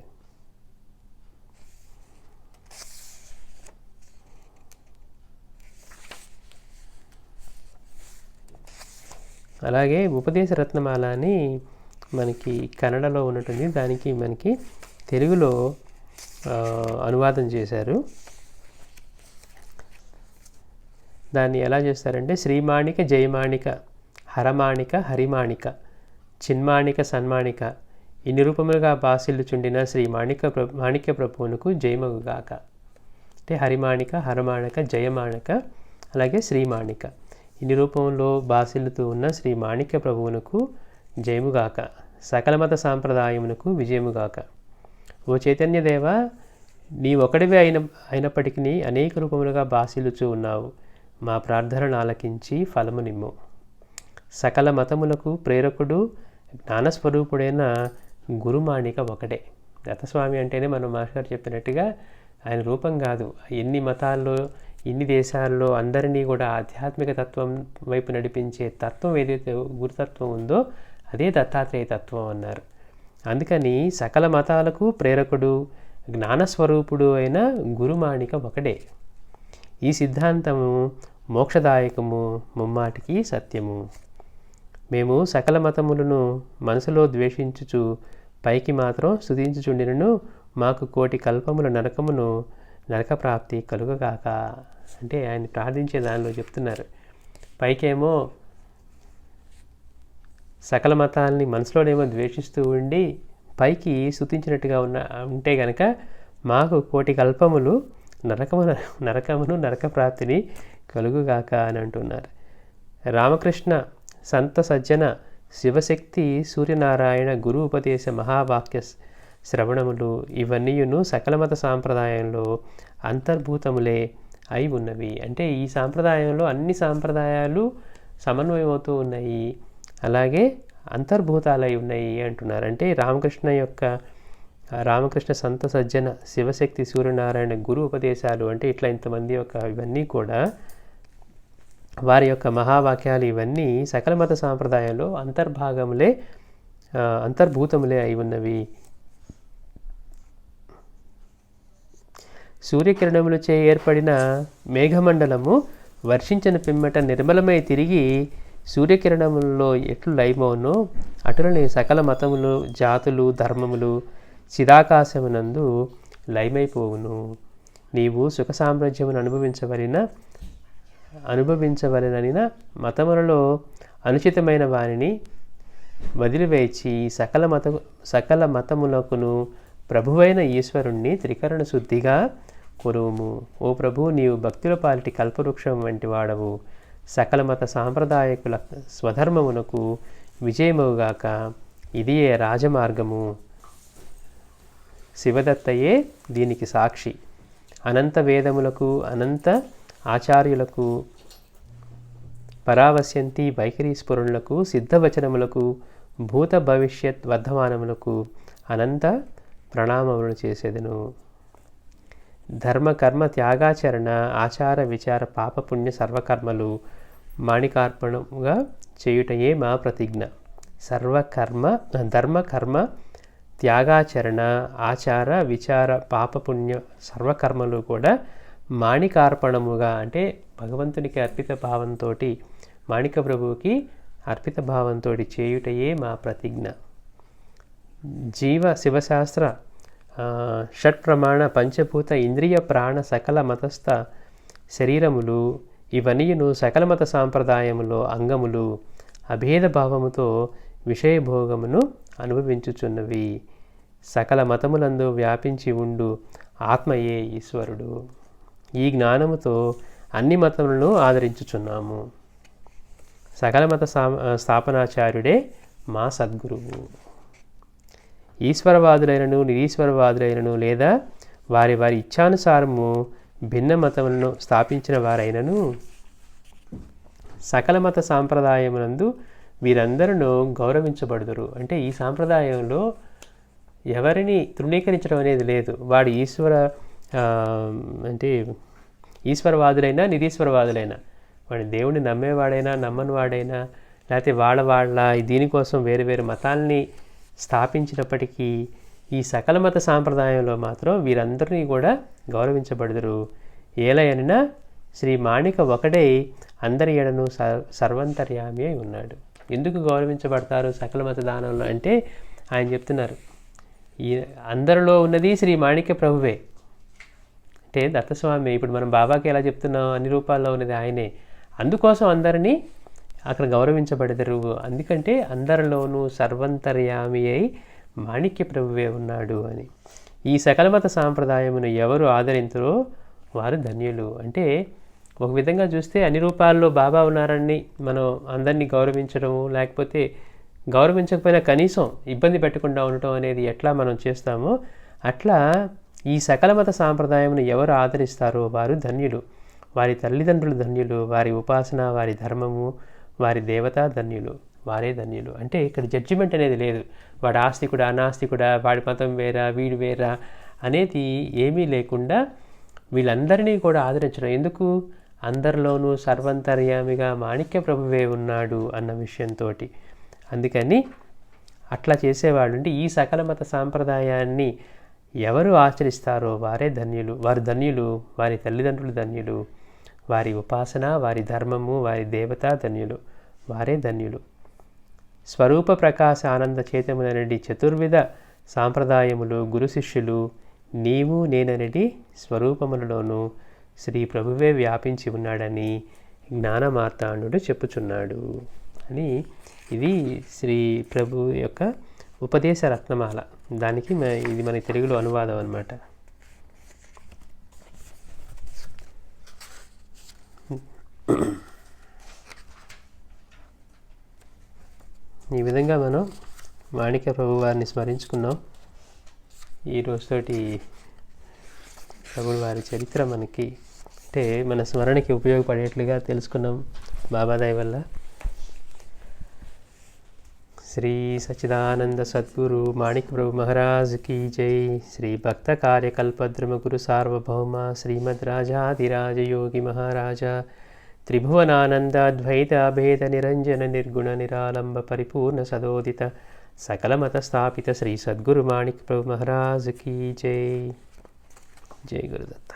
అలాగే ఉపదేశ రత్నమాల అని మనకి కన్నడలో ఉన్నట్టుంది, దానికి మనకి తెలుగులో అనువాదం చేశారు. దాన్ని ఎలా చేస్తారంటే శ్రీమాణిక, జయమాణిక, హరమాణిక, హరిమాణిక, చిన్మాణిక, సన్మాణిక ఇన్ని రూపములుగా బాసిల్లుచుండిన శ్రీ మాణిక్య ప్రభువునకు జయమగుగాక. అంటే హరిమాణిక, హరమాణిక, జయమాణిక, అలాగే శ్రీమాణిక ఇన్ని రూపంలో బాసిల్లుతూ ఉన్న శ్రీ మాణిక్య ప్రభువునకు జయముగాక, సకల మత సాంప్రదాయమునకు విజయముగాక. ఓ చైతన్యదేవ, నీ ఒకడివే అయినప్పటికీ అనేక రూపములుగా బాసిల్లుచూ ఉన్నావు. మా ప్రార్థనను ఆలకించి ఫలము నిమ్ము. సకల మతములకు ప్రేరకుడు జ్ఞానస్వరూపుడైన గురుమాణిక ఒకటే. దత్తస్వామి అంటేనే మనం మాస్టర్ చెప్పినట్టుగా ఆయన రూపం కాదు, ఎన్ని మతాల్లో ఇన్ని దేశాల్లో అందరినీ కూడా ఆధ్యాత్మిక తత్వం వైపు నడిపించే తత్వం ఏదైతే గురుతత్వం ఉందో అదే దత్తాత్రేయ తత్వం అన్నారు. అందుకని సకల మతాలకు ప్రేరకుడు జ్ఞానస్వరూపుడు అయిన గురుమాణిక ఒకడే. ఈ సిద్ధాంతము మోక్షదాయకము, ముమ్మాటికి సత్యము. మేము సకల మతములను మనసులో ద్వేషించుచు పైకి మాత్రం స్తుతించుచుండినను మాకు కోటి కల్పముల నరక ప్రాప్తి కలుగగాక. అంటే ఆయన ప్రార్థించే దానిలో చెప్తున్నారు, పైకేమో సకల మతాల్ని మనసులోనేమో ద్వేషిస్తూ ఉండి పైకి స్తుతించినట్టుగా ఉంటే గనక మాకు కోటి కల్పములు నరక ప్రాప్తిని కలుగుగాక అని అంటున్నారు. రామకృష్ణ సంత సజ్జన శివశక్తి సూర్యనారాయణ గురు ఉపదేశ మహావాక్య శ్రవణములు ఇవన్నీయును సకల మత సాంప్రదాయంలో అంతర్భూతములే అయి ఉన్నవి. అంటే ఈ సాంప్రదాయంలో అన్ని సాంప్రదాయాలు సమన్వయమవుతూ ఉన్నాయి, అలాగే అంతర్భూతాలై ఉన్నాయి అంటున్నారు. అంటే రామకృష్ణ సంత సజ్జన శివశక్తి సూర్యనారాయణ గురు ఉపదేశాలు అంటే ఇట్లా ఇంతమంది యొక్క ఇవన్నీ కూడా వారి యొక్క మహావాక్యాలు ఇవన్నీ సకల మత సాంప్రదాయంలో అంతర్భూతములే అయి ఉన్నవి. సూర్యకిరణములచే ఏర్పడిన మేఘమండలము వర్షించిన పిమ్మట నిర్మలమై తిరిగి సూర్యకిరణములలో ఎట్లు లయమవునో అటులనే సకల మతములు జాతులు ధర్మములు చిదాకాశమునందు లయమైపోవును. నీవు సుఖ సామ్రాజ్యమును అనుభవించవలననిన మతములలో అనుచితమైన వారిని వదిలివేచి సకల మతములకును ప్రభువైన ఈశ్వరుణ్ణి త్రికరణ శుద్ధిగా కొరువుము. ఓ ప్రభు, నీవు భక్తుల పాలిటి కల్పవృక్షం వంటి వాడవు. సకల మత సాంప్రదాయకుల స్వధర్మమునకు విజయమవుగాక. ఇదియే రాజమార్గము. శివదత్తయే దీనికి సాక్షి. అనంత వేదములకు అనంత ఆచార్యులకు పరావశ్యంతి వైఖరి స్ఫురణలకు సిద్ధవచనములకు భూత భవిష్యత్ వర్ధమానములకు అనంత ప్రణామములు చేసేదను. ధర్మ కర్మ త్యాగాచరణ ఆచార విచార పాపపుణ్య సర్వకర్మలు మాణికార్పణముగా చేయుటయే మా ప్రతిజ్ఞ. ధర్మ కర్మ త్యాగాచరణ ఆచార విచార పాపపుణ్య సర్వకర్మలు కూడా మాణికార్పణముగా అంటే భగవంతునికి అర్పిత భావంతో మాణిక ప్రభువుకి అర్పిత భావంతో చేయుటయే మా ప్రతిజ్ఞ. శివశాస్త్ర షట్ప్రమాణ పంచభూత ఇంద్రియ ప్రాణ సకల మతస్థ శరీరములు ఇవన్నీను సకల మత సాంప్రదాయములో అంగములు అభేద భావముతో విషయభోగమును అనుభవించుచున్నవి. సకల మతములందు వ్యాపించి ఉండు ఆత్మయే ఈశ్వరుడు. ఈ జ్ఞానముతో అన్ని మతములను ఆదరించుచున్నాము. సకల మత స్థాపనాచార్యుడే మా సద్గురువు. ఈశ్వరవాదులైనను నిరీశ్వరవాదులైనను లేదా వారి వారి ఇచ్ఛానుసారము భిన్న మతములను స్థాపించిన వారైనను సకల మత సాంప్రదాయమునందు వీరందరూ గౌరవించబడుదురు. అంటే ఈ సాంప్రదాయంలో ఎవరిని తృణీకరించడం అనేది లేదు. వాడు ఈశ్వరవాదులైనా నిరీశ్వరవాదులైనా, వాడి దేవుడిని నమ్మేవాడైనా నమ్మని వాడైనా, లేకపోతే వాళ్ళ దీనికోసం వేరు వేరు మతాల్ని స్థాపించినప్పటికీ ఈ సకల మత సాంప్రదాయంలో మాత్రం వీరందరినీ కూడా గౌరవించబడుదురు. ఏలయనినా శ్రీ మాణిక ఒకడే అందరి ఎడను సర్వంతర్యామి అయి ఉన్నాడు. ఎందుకు గౌరవించబడతారు సకల మత దానంలో అంటే ఆయన చెప్తున్నారు, ఈ అందరిలో ఉన్నది శ్రీ మాణిక్య ప్రభువే. అంటే దత్తస్వామి ఇప్పుడు మనం బాబాకి ఎలా చెప్తున్నాం అన్ని రూపాల్లో ఉన్నది ఆయనే. అందుకోసం అందరినీ అక్కడ గౌరవించబడతారు. అందుకంటే అందరిలోనూ సర్వంతర్యామి అయి మాణిక్య ప్రభువే ఉన్నాడు అని. ఈ సకల మత సాంప్రదాయమును ఎవరు ఆదరించరో వారు ధన్యులు. అంటే ఒక విధంగా చూస్తే అన్ని రూపాల్లో బాబా ఉన్నారని మనం అందరినీ గౌరవించడము, లేకపోతే గౌరవించకపోయినా కనీసం ఇబ్బంది పెట్టకుండా ఉండటం అనేది ఎట్లా మనం చేస్తామో అట్లా ఈ సకల మత సాంప్రదాయమును ఎవరు ఆదరిస్తారో వారు ధన్యులు. వారి తల్లిదండ్రులు ధన్యులు, వారి ఉపాసన, వారి ధర్మము, వారి దేవత ధన్యులు, వారే ధన్యులు. అంటే ఇక్కడ జడ్జిమెంట్ అనేది లేదు. వాడు ఆస్తికుడా అనాస్తికుడా, వాడి మతం వేరా వీడు వేరా అనేది ఏమీ లేకుండా వీళ్ళందరినీ కూడా ఆదరించడం. ఎందుకు? అందరిలోనూ సర్వంతర్యామిగా మాణిక్య ప్రభువే ఉన్నాడు అన్న విషయంతో. అందుకని అట్లా చేసేవాళ్ళు. అంటే ఈ సకల మత సాంప్రదాయాన్ని ఎవరు ఆచరిస్తారో వారే ధన్యులు. వారు ధన్యులు, వారి తల్లిదండ్రులు ధన్యులు, వారి ఉపాసన, వారి ధర్మము, వారి దేవత ధన్యులు, వారే ధన్యులు. స్వరూప ప్రకాశ ఆనంద చేతముననడి చతుర్విధ సాంప్రదాయములు గురు శిష్యులు నీవు నేననడి స్వరూపములలోనూ శ్రీ ప్రభువే వ్యాపించి ఉన్నాడని జ్ఞానమార్తాండుడు చెప్పుచున్నాడు అని. ఇది శ్రీ ప్రభు యొక్క ఉపదేశ రత్నమాల. దానికి ఇది మన తెలుగులో అనువాదం అన్నమాట. ఈ విధంగా మనం మాణిక్య ప్రభు వారిని స్మరించుకున్నాం. ఈ రోజుతోటి ప్రభు వారి చరిత్ర మనకి అంటే మన స్మరణకి ఉపయోగపడేట్లుగా తెలుసుకున్నాం బాబా దయ వల్ల. శ్రీ సచ్చిదానంద సద్గురు మాణిక్య ప్రభు మహారాజ్ కీ జై. శ్రీ భక్త కార్యకల్పద్రుమ గురు సార్వభౌమ శ్రీమద్ రాజాధిరాజ యోగి మహారాజా త్రిభువనానంద ద్వైత భేద నిరంజన నిర్గుణ నిరాలంబ పరిపూర్ణ సదోదిత సకల మత స్థాపిత శ్రీ సద్గురు మాణిక్య ప్రభు మహారాజ్ కీ జై. జై గురుదత్త.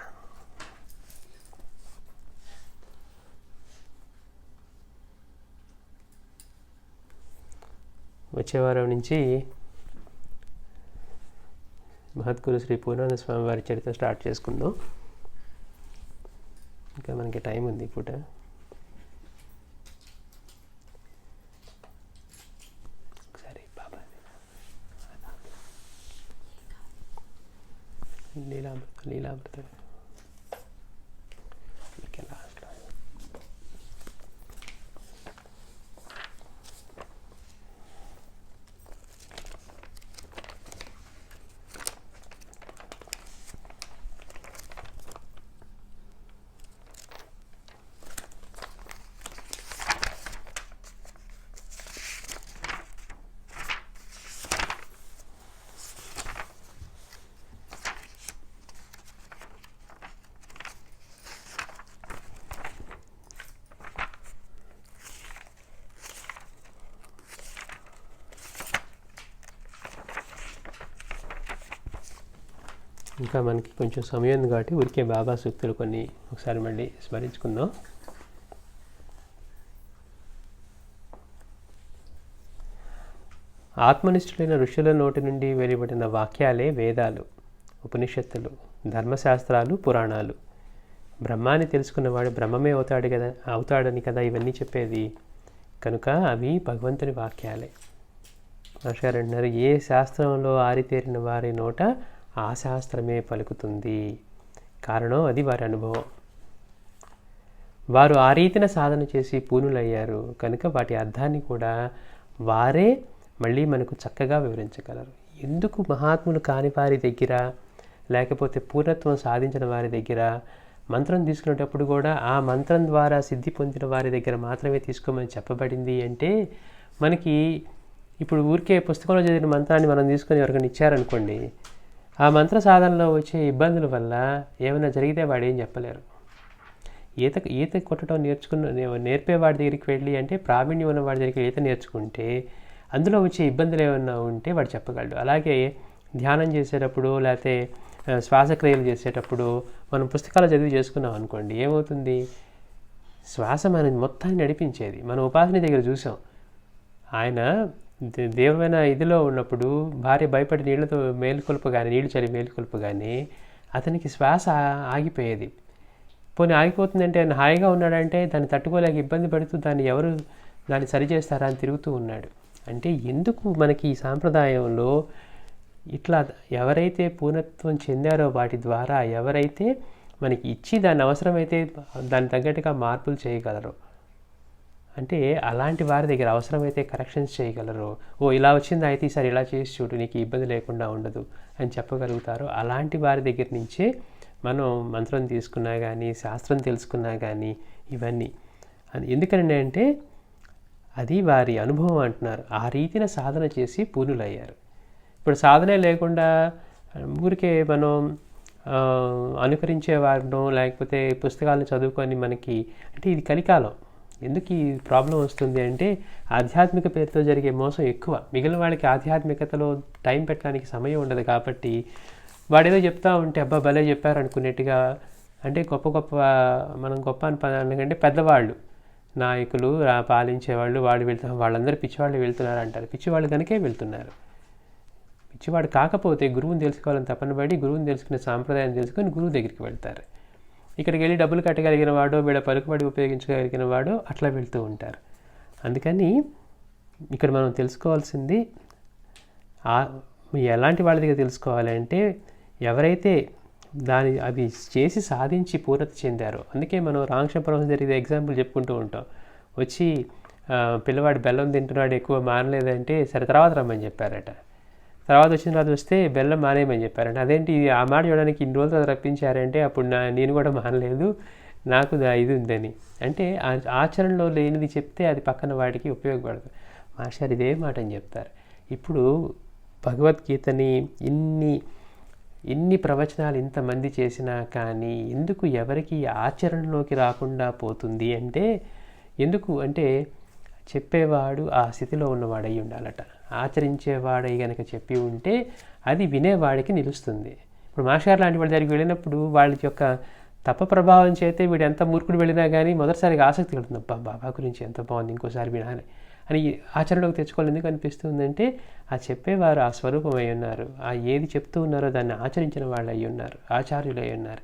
వచ్చే వారం నుంచి మహద్గురు శ్రీ పూర్ణానంద స్వామి వారి చరిత్ర స్టార్ట్ చేసుకుందాం. ఇంకా మనకి టైం ఉంది పూట. ఒకసారి బాబా లీలామృత ఇంకా మనకి కొంచెం సమయం ఉంది కాబట్టి ఊరికే బాబా సూక్తులు కొన్ని ఒకసారి మళ్ళీ స్మరించుకుందాం. ఆత్మనిష్ఠులైన ఋషుల నోటి నుండి వెలువడిన వాక్యాలే వేదాలు, ఉపనిషత్తులు, ధర్మశాస్త్రాలు, పురాణాలు. బ్రహ్మాన్ని తెలుసుకున్నవాడు బ్రహ్మమే అవుతాడని కదా ఇవన్నీ చెప్పేది. కనుక అవి భగవంతుని వాక్యాలే. మాస్టర్ అంటున్నారు, ఏ శాస్త్రంలో ఆరితేరిన వారి నోట ఆ శాస్త్రమే పలుకుతుంది. కారణం అది వారి అనుభవం. వారు ఆ రీతిన సాధన చేసి పూనులయ్యారు కనుక వాటి అర్థాన్ని కూడా వారే మళ్ళీ మనకు చక్కగా వివరించగలరు. ఎందుకు మహాత్ములు కాని వారి దగ్గర లేకపోతే పూర్ణత్వం సాధించిన వారి దగ్గర మంత్రం తీసుకునేటప్పుడు కూడా ఆ మంత్రం ద్వారా సిద్ధి పొందిన వారి దగ్గర మాత్రమే తీసుకోమని చెప్పబడింది అంటే, మనకి ఇప్పుడు ఊరికే పుస్తకంలో చదివిన మంత్రాన్ని మనం తీసుకొని ఎవరికైనా ఇచ్చారనుకోండి, ఆ మంత్ర సాధనలో వచ్చే ఇబ్బందుల వల్ల ఏమైనా జరిగితే వాడు ఏం చెప్పలేరు. ఈత కొట్టడం నేర్పేవాడి దగ్గరికి వెళ్ళి అంటే ప్రావీణ్యం ఉన్న వాడి దగ్గరికి ఈత నేర్చుకుంటే అందులో వచ్చే ఇబ్బందులు ఏమైనా ఉంటే వాడు చెప్పగలడు. అలాగే ధ్యానం చేసేటప్పుడు లేకపోతే శ్వాసక్రియలు చేసేటప్పుడు మనం పుస్తకాలు చదివి చేసుకున్నాం అనుకోండి, ఏమవుతుంది? శ్వాస మన మొత్తాన్ని నడిపించేది. మనం ఉపాసన దగ్గర చూసాం, ఆయన దేవమైన ఇదిలో ఉన్నప్పుడు భార్య భయపడి నీళ్లతో మేలుకొల్పగానే, నీళ్లు చలి మేలుకొల్పగానే అతనికి శ్వాస ఆగిపోయేది. పోనీ ఆగిపోతుందంటే ఆయన హాయిగా ఉన్నాడంటే దాన్ని తట్టుకోలేక ఇబ్బంది పడుతూ దాన్ని సరిచేస్తారా అని తిరుగుతూ ఉన్నాడు. అంటే ఎందుకు మనకి ఈ సాంప్రదాయంలో ఇట్లా ఎవరైతే పూర్ణత్వం చెందారో వాటి ద్వారా ఎవరైతే మనకి ఇచ్చి దాన్ని అవసరమైతే దాన్ని తగ్గట్టుగా మార్పులు చేయగలరు, అంటే అలాంటి వారి దగ్గర అవసరమైతే కరెక్షన్స్ చేయగలరు. ఇలా వచ్చింది అయితే ఈసారి ఇలా చేసి చూడు, నీకు ఇబ్బంది లేకుండా ఉండదు అని చెప్పగలుగుతారు. అలాంటి వారి దగ్గర నుంచే మనం మంత్రం తీసుకున్నా కానీ శాస్త్రం తెలుసుకున్నా కానీ ఇవన్నీ ఎందుకనండి అంటే అది వారి అనుభవం అంటున్నారు. ఆ రీతిన సాధన చేసి పూర్ణులయ్యారు. ఇప్పుడు సాధనే లేకుండా ఊరికే మనం అనుకరించేవారినో లేకపోతే పుస్తకాలను చదువుకొని మనకి అంటే ఇది కలికాలం. ఎందుకు ఈ ప్రాబ్లం వస్తుంది అంటే ఆధ్యాత్మిక పేరుతో జరిగే మోసం ఎక్కువ. మిగిలిన వాళ్ళకి ఆధ్యాత్మికతలో టైం పెట్టడానికి సమయం ఉండదు కాబట్టి వాడేదో చెప్తా ఉంటే అబ్బా భలే చెప్పారు అనుకునేట్టుగా, అంటే మనం గొప్ప అనకంటే పెద్దవాళ్ళు నాయకులు పాలించేవాళ్ళు వాళ్ళందరూ పిచ్చివాళ్ళు వెళ్తున్నారు అంటారు. పిచ్చివాళ్ళు కనుకే వెళ్తున్నారు. పిచ్చివాడు కాకపోతే గురువుని తెలుసుకోవాలని తపన పడి గురువుని తెలుసుకునే సాంప్రదాయం తెలుసుకొని గురువు దగ్గరికి వెళ్తారు. ఇక్కడికి వెళ్ళి డబ్బులు కట్టగలిగిన వాడో వీళ్ళ పలుకుబడి ఉపయోగించగలిగిన వాడో అట్లా వెళ్తూ ఉంటారు. అందుకని ఇక్కడ మనం తెలుసుకోవాల్సింది ఎలాంటి వాళ్ళ దగ్గర తెలుసుకోవాలంటే ఎవరైతే అవి చేసి సాధించి పూర్ణత చెందారో. అందుకే మనం రామకృష్ణ పరమహంస జరిగే ఎగ్జాంపుల్ చెప్పుకుంటూ ఉంటాం. వచ్చి పిల్లవాడు బెల్లం తింటున్నాడు ఎక్కువ మానలేదంటే సరే తర్వాత రమ్మని చెప్పారట. తర్వాత వచ్చిన తర్వాత వస్తే బెల్లం మానేయమని చెప్పారంటే అదేంటి ఆ మాట చూడడానికి ఇన్ని రోజులు తర్వాత రప్పించారంటే అప్పుడు నేను కూడా మానలేదు, నాకు ఇది ఉందని. అంటే ఆచరణలో లేనిది చెప్తే అది పక్కన వాడికి ఉపయోగపడదు. మాస్టర్ ఇదే మాట అని చెప్తారు. ఇప్పుడు భగవద్గీతని ఇన్ని ప్రవచనాలు ఇంతమంది చేసినా కానీ ఎందుకు ఎవరికి ఆచరణలోకి రాకుండా పోతుంది అంటే ఎందుకు అంటే చెప్పేవాడు ఆ స్థితిలో ఉన్నవాడై ఉండాలట. ఆచరించేవాడై కనుక చెప్పి ఉంటే అది వినేవాడికి నిలుస్తుంది. ఇప్పుడు మాస్టర్ లాంటి వాళ్ళ దగ్గరికి వెళ్ళినప్పుడు వాళ్ళ యొక్క తప ప్రభావం చేతే వీడు ఎంత మూర్ఖుడు వెళ్ళినా కానీ మొదటిసారిగా ఆసక్తి కలుగుతుంది. బాబా గురించి ఎంత బాగుంది, ఇంకోసారి వినాలి అని ఆచరణలోకి తెచ్చుకోవాలి. ఎందుకు అనిపిస్తుందంటే ఆ చెప్పేవారు ఆ స్వరూపం అయి ఉన్నారు. ఆ ఏది చెప్తూ ఉన్నారో దాన్ని ఆచరించిన వాళ్ళు అయి ఉన్నారు, ఆచార్యులు అయి ఉన్నారు.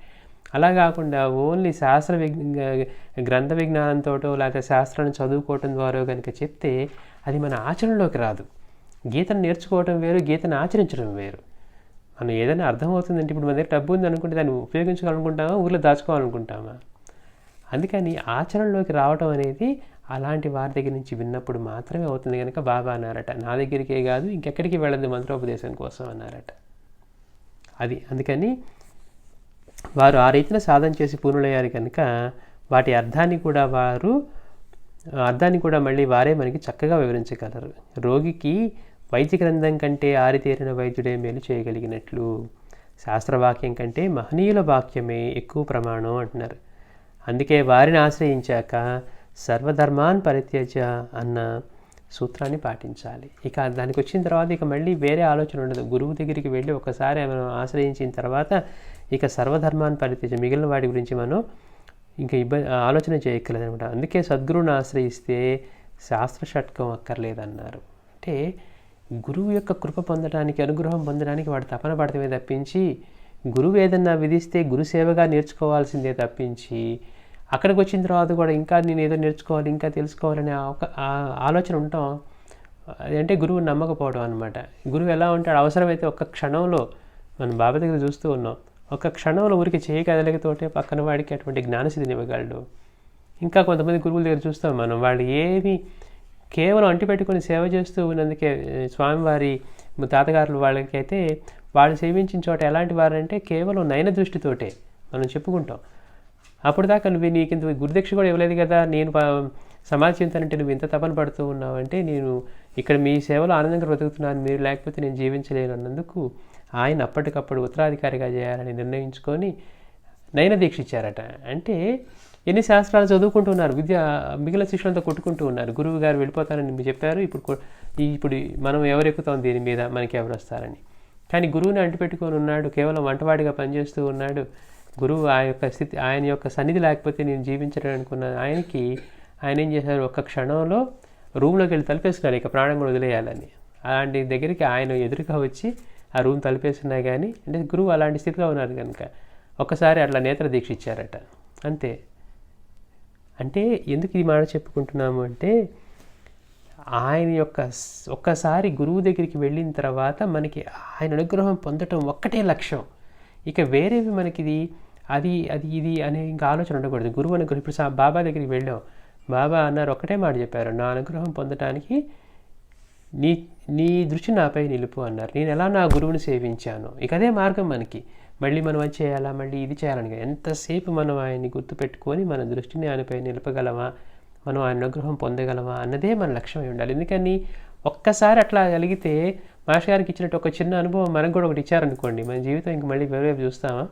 అలా కాకుండా ఓన్లీ గ్రంథ విజ్ఞానంతో లేకపోతే శాస్త్రాన్ని చదువుకోవటం ద్వారా కనుక చెప్తే అది మన ఆచరణలోకి రాదు. గీతను నేర్చుకోవటం వేరు, గీతను ఆచరించడం వేరు. మనం ఏదైనా అర్థమవుతుందంటే ఇప్పుడు మన దగ్గర డబ్బు ఉంది అనుకుంటే దాన్ని ఉపయోగించుకోవాలనుకుంటామా, ఊర్లో దాచుకోవాలనుకుంటామా? అందుకని ఆచరణలోకి రావటం అనేది అలాంటి వారి దగ్గర నుంచి విన్నప్పుడు మాత్రమే అవుతుంది. కనుక బాబా అన్నారట, నా దగ్గరికే కాదు ఇంకెక్కడికి వెళ్ళదు మంత్రోపదేశం కోసం అన్నారట. అందుకని వారు ఆ రీతిన సాధన చేసి పూర్ణులయ్యారు కనుక వాటి అర్థాన్ని కూడా మళ్ళీ వారే మనకి చక్కగా వివరించగలరు. రోగికి వైద్య గ్రంథం కంటే ఆరితేరిన వైద్యుడే మేలు చేయగలిగినట్లు శాస్త్రవాక్యం కంటే మహనీయుల వాక్యమే ఎక్కువ ప్రమాణం అంటున్నారు. అందుకే వారిని ఆశ్రయించాక సర్వధర్మాన్ పరిత్యజ అన్న సూత్రాన్ని పాటించాలి. ఇక దానికి వచ్చిన తర్వాత ఇక మళ్ళీ వేరే ఆలోచన ఉండదు. గురువు దగ్గరికి వెళ్ళి ఒకసారి మనం ఆశ్రయించిన తర్వాత ఇక సర్వధర్మాన్ని పరిత్యజ, మిగిలిన వాటి గురించి మనం ఇంకా ఆలోచన చేయక్కర్లేదనమాట. అందుకే సద్గురువుని ఆశ్రయిస్తే శాస్త్ర షట్కం అక్కర్లేదన్నారు. అంటే గురువు యొక్క కృప పొందడానికి, అనుగ్రహం పొందడానికి వాడు తపన పడటమే తప్పించి గురువు ఏదన్నా విధిస్తే గురుసేవగా నేర్చుకోవాల్సిందే తప్పించి అక్కడికి వచ్చిన తర్వాత కూడా ఇంకా నేను ఏదో నేర్చుకోవాలి, ఇంకా తెలుసుకోవాలనే ఆలోచన ఉంటాం. అదంటే గురువు నమ్మకపోవడం అనమాట. గురువు ఎలా ఉంటాడు, అవసరమైతే ఒక్క క్షణంలో మనం బాబా దగ్గర చూస్తూ ఉన్నాం, ఒక క్షణంలో ఊరికి చేయి కదలికతోటే పక్కన వాడికి అటువంటి జ్ఞానసిద్ధిని ఇవ్వగలడు. ఇంకా కొంతమంది గురువుల దగ్గర చూస్తాం మనం, వాళ్ళు ఏమి కేవలం అంటిపెట్టుకొని సేవ చేస్తూ ఉన్నందుకే స్వామివారి తాతగారులు వాళ్ళకైతే వాళ్ళు సేవించిన చోట ఎలాంటి వారంటే కేవలం నయన దృష్టితోటే మనం చెప్పుకుంటాం. అప్పుడు దాకా నీకు ఇంత గురుదక్షిణ కూడా ఇవ్వలేదు కదా, నేను సమాజ చింతనంటే నువ్వు ఇంత తపన పడుతూ ఉన్నావు అంటే నేను ఇక్కడ మీ సేవలో ఆనందంగా బ్రతుకుతున్నాను, మీరు లేకపోతే నేను జీవించలేను అన్నందుకు ఆయన అప్పటికప్పుడు ఉత్తరాధికారిగా చేయాలని నిర్ణయించుకొని నయన దీక్ష ఇచ్చారట. అంటే ఎన్ని శాస్త్రాలు చదువుకుంటున్నారు, మిగిలిన శిష్యులతో కొట్టుకుంటూ ఉన్నారు. గురువు గారు వెళ్ళిపోతారని మీరు చెప్పారు, ఇప్పుడు మనం ఎవరు ఎక్కుతాం దీని మీద, మనకి ఎవరు వస్తారని. కానీ గురువుని అంటిపెట్టుకొని ఉన్నాడు, కేవలం వంటవాడిగా పనిచేస్తూ ఉన్నాడు. గురువు ఆయన యొక్క సన్నిధి లేకపోతే నేను జీవించడం అనుకున్న ఆయన ఏం చేశారు, ఒక్క క్షణంలో రూమ్లోకి వెళ్ళి తలిపేసుకున్నారు, ఇక ప్రాణం కూడా వదిలేయాలని. అలాంటి దగ్గరికి ఆయన ఎదురుగా వచ్చి ఆ రూమ్ తలిపేసినా కానీ, అంటే గురువు అలాంటి స్థితిలో ఉన్నారు కనుక ఒక్కసారి అట్లా నేత్ర దీక్ష ఇచ్చారట, అంతే. అంటే ఎందుకు ఈ మాట చెప్పుకుంటున్నాము అంటే ఆయన యొక్క ఒక్కసారి గురువు దగ్గరికి వెళ్ళిన తర్వాత మనకి ఆయన అనుగ్రహం పొందటం ఒక్కటే లక్ష్యం. ఇక వేరేవి మనకి ఇది అనే ఇంకా ఆలోచన ఉండకూడదు. గురువు అనుగ్రహం, ఇప్పుడు బాబా దగ్గరికి వెళ్ళాం, బాబా అన్నారు ఒక్కటే మాట చెప్పారు, నా అనుగ్రహం పొందటానికి నీ దృష్టి నాపై నిలుపు అన్నారు. నేను ఎలా నా గురువుని సేవించాను, ఇక అదే మార్గం మనకి. మళ్ళీ మనం అది చేయాలా, మళ్ళీ ఇది చేయాలని ఎంతసేపు మనం ఆయన్ని గుర్తుపెట్టుకొని మన దృష్టిని ఆయనపై నిలపగలమా, మనం ఆయన అనుగ్రహం పొందగలమా అన్నదే మన లక్ష్యం అయి ఉండాలి. ఎందుకని ఒక్కసారి అట్లా కలిగితే మాస్టర్ గారికి ఇచ్చినట్టు ఒక చిన్న అనుభవం మనకు కూడా ఒకటి ఇచ్చారనుకోండి, మన జీవితం ఇంక మళ్ళీ వేరే చూస్తామా?